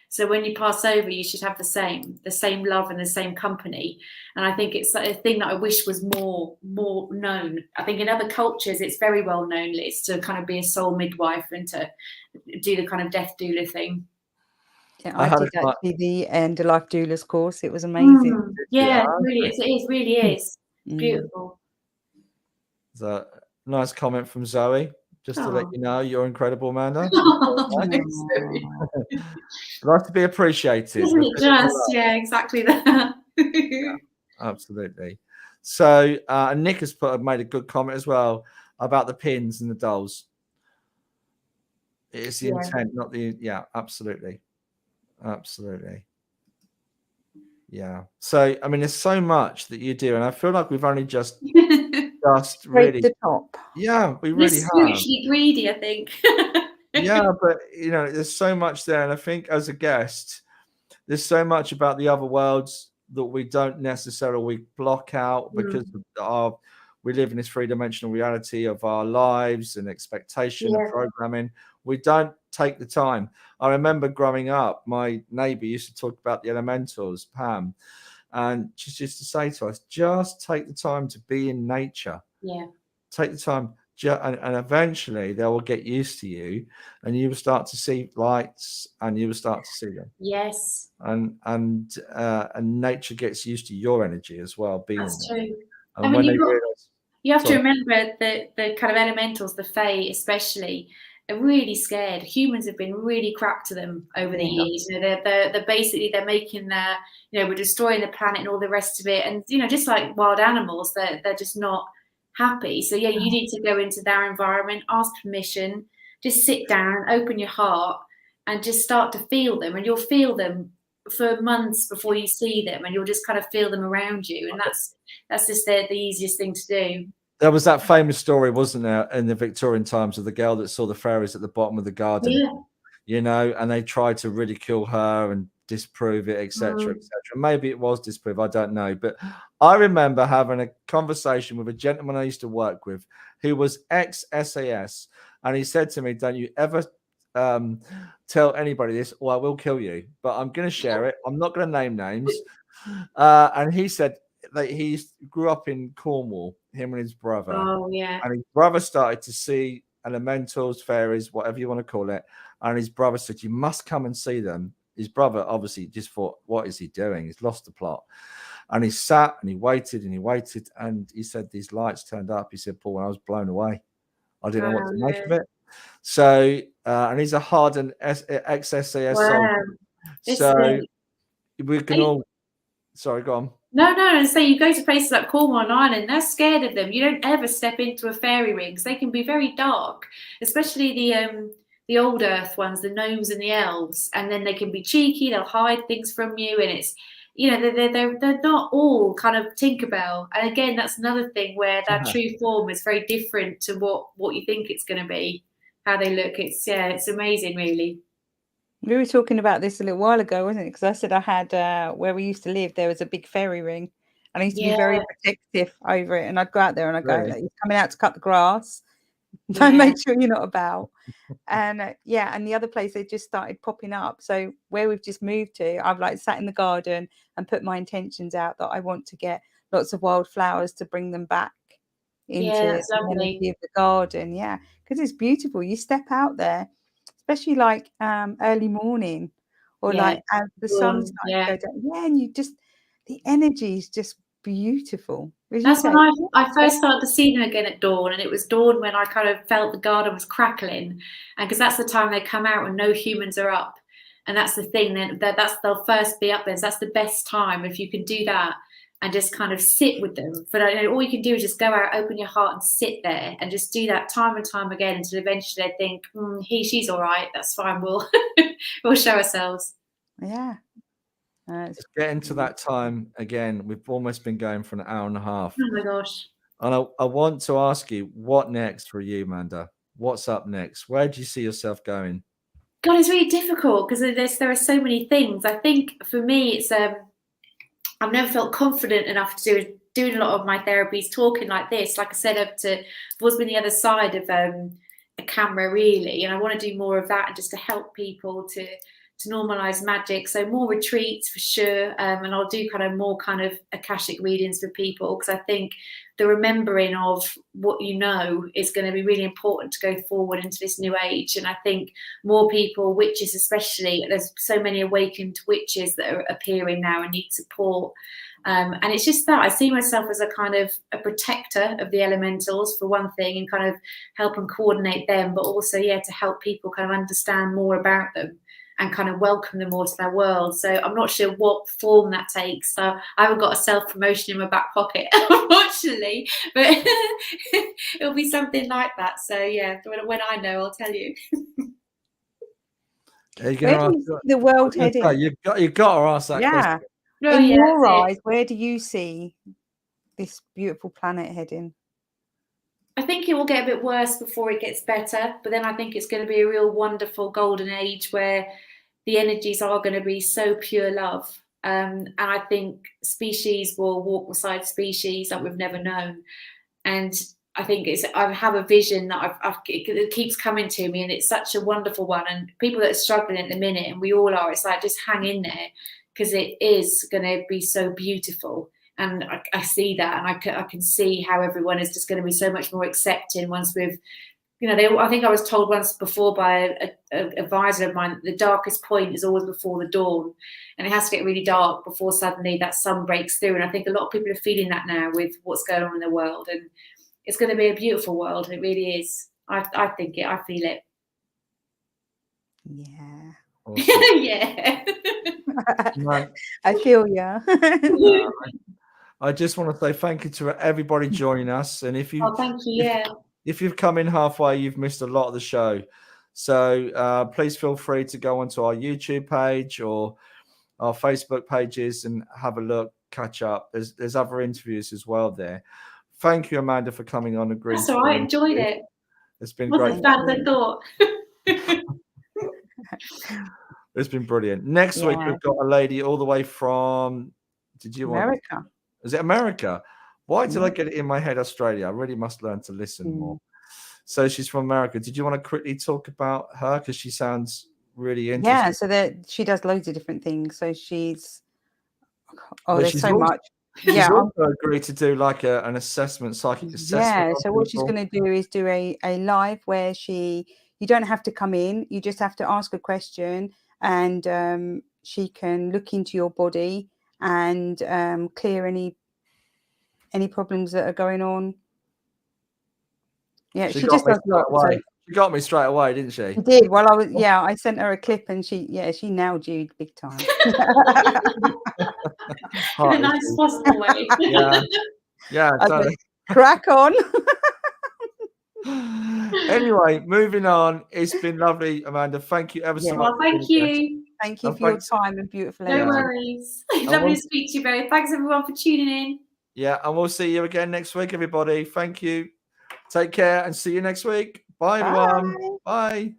So when you pass over, you should have the same love and the same company. And I think it's a thing that I wish was more known. I think in other cultures, it's very well known, Liz, to kind of be a soul midwife and to do the kind of death doula thing. Yeah, I did actually the end of life doulas course. It was amazing. Yeah, it really is. Beautiful. It's a nice comment from Zoe. Just to let you know, you're incredible, Amanda. Thanks, Zoe. Nice to be appreciated. Isn't it just? Yeah, exactly that. Yeah, absolutely. So Nick has made a good comment as well about the pins and the dolls. It's the intent, not the absolutely. Absolutely. Yeah. So I mean, there's so much that you do, and I feel like we've only just really the top. Yeah, we really have. Spiritually greedy, I think. Yeah, but there's so much there, and I think as a guest, there's so much about the other worlds that we don't necessarily block out because we live in this three-dimensional reality of our lives and expectation and programming. We don't take the time. I remember growing up, my neighbor used to talk about the elementals, Pam, and she used to say to us, just take the time to be in nature. Yeah. Take the time, and eventually they will get used to you, and you will start to see lights, and you will start to see them. Yes. And nature gets used to your energy as well. That's true. And when they realize, you have to remember the kind of elementals, the Fae especially, are really scared. Humans have been really crap to them over the years. They're basically making we're destroying the planet and all the rest of it. And just like wild animals, they're just not happy. So you need to go into their environment, ask permission, just sit down, open your heart, and just start to feel them. And you'll feel them for months before you see them, and you'll just kind of feel them around you. And that's just the easiest thing to do. There was that famous story, wasn't there, in the Victorian times of the girl that saw the fairies at the bottom of the garden, and they tried to ridicule her and disprove it, etc., etc. Maybe it was disprove, I don't know. But I remember having a conversation with a gentleman I used to work with who was ex-SAS, and he said to me, don't you ever tell anybody this or I will kill you, but I'm going to share it. I'm not going to name names. And he said that he grew up in Cornwall, him and his brother. Oh, yeah. And his brother started to see elementals, fairies, whatever you want to call it. And his brother said, you must come and see them. His brother obviously just thought, what is he doing? He's lost the plot. And he sat and he waited and he waited. And he said, these lights turned up. He said, Paul, I was blown away. I didn't know what to make of it. So, and he's a hardened ex-SAS soldier. So we can all, sorry, go on. No, and so you go to places like Cornwall and Ireland, they're scared of them. You don't ever step into a fairy ring because they can be very dark, especially the old earth ones, the gnomes and the elves, and then they can be cheeky, they'll hide things from you, and it's they're not all kind of Tinkerbell. And again, that's another thing where that true form is very different to what you think it's going to be, how they look. It's amazing, really. We were talking about this a little while ago, wasn't it? Because I said I had where we used to live, there was a big fairy ring, and I used to be very protective over it. And I'd go out there and I'd go, "He's coming out to cut the grass. Don't make sure you're not about." And and the other place they just started popping up. So where we've just moved to, I've sat in the garden and put my intentions out that I want to get lots of wildflowers to bring them back into the energy of the garden. Yeah, because it's beautiful. You step out there, especially early morning or Yeah. like as the sun's starting Yeah. to go down. Yeah, and you just, the energy is just beautiful. As you That's say, when I first started to see them again at dawn, and it was dawn when I kind of felt the garden was crackling, and because that's the time they come out when no humans are up, and that's the thing. Then they'll first be up there. So that's the best time if you can do that and just kind of sit with them. But all you can do is just go out, open your heart, and sit there, and just do that time and time again until eventually they think, she's all right. That's fine. We'll we'll show ourselves. yeah. Let's get into that time again. We've almost been going for an hour and a half. Oh my gosh. And I want to ask you, what next for you, Amanda? What's up next? Where do you see yourself going? God, it's really difficult because there are so many things. I think for me, it's I've never felt confident enough to doing a lot of my therapies, talking like this. Like I said, I've always been the other side of a camera, really, and I want to do more of that, and just to help people to normalize magic. So more retreats for sure, and I'll do more Akashic readings for people, because I think the remembering of what you know is going to be really important to go forward into this new age. And I think more people, witches especially, there's so many awakened witches that are appearing now and need support. And it's just that I see myself as a protector of the elementals, for one thing, and kind of help and coordinate them, but also, to help people kind of understand more about them and kind of welcome them all to their world. So I'm not sure what form that takes. So I haven't got a self-promotion in my back pocket, unfortunately, but it'll be something like that. So when I know, I'll tell you. Where do you see the world heading? You've got to ask that question. In your eyes, where do you see this beautiful planet heading? I think it will get a bit worse before it gets better, but then I think it's going to be a real wonderful golden age where the energies are going to be so pure love. And I think species will walk beside species that we've never known. And I think I have a vision that it keeps coming to me, and it's such a wonderful one. And people that are struggling at the minute, and we all are, it's like, just hang in there, because it is going to be so beautiful. And I see that, and I can see how everyone is just going to be so much more accepting once we've, I think I was told once before by an advisor of mine that the darkest point is always before the dawn, and it has to get really dark before suddenly that sun breaks through. And I think a lot of people are feeling that now with what's going on in the world, and it's going to be a beautiful world. It really is. I think it. I feel it. Yeah. Awesome. Yeah. I feel you. I just want to say thank you to everybody joining us. And if you, thank you. If you've come in halfway, you've missed a lot of the show. So please feel free to go onto our YouTube page or our Facebook pages and have a look, catch up. There's other interviews as well there. Thank you, Amanda, for coming on. That's all right. Enjoyed it. It's been great. Wasn't as bad as I thought. It's been brilliant. Next week we've got a lady all the way from. America? Is it America? Why did I get it in my head? Australia. I really must learn to listen more. So she's from America. Did you want to quickly talk about her, because she sounds really interesting? Yeah. So that she does loads of different things. So she's. There's so much. She's also agreed to do like an assessment, psychic assessment. Yeah. So what she's going to do is do a live where you don't have to come in. You just have to ask a question, and she can look into your body and clear any problems that are going on. Yeah, she just does a lot. So she got me straight away, didn't she? She did. Well, I sent her a clip, and she nailed you big time. In a nice possible way. Yeah. Okay. Crack on. Anyway, moving on. It's been lovely, Amanda. Thank you ever so much. Well, thank you. Thank you for your time and beautiful energy. No worries. Lovely to speak to you both. Thanks everyone for tuning in. Yeah, and we'll see you again next week, everybody. Thank you. Take care and see you next week. Bye, everyone. Bye.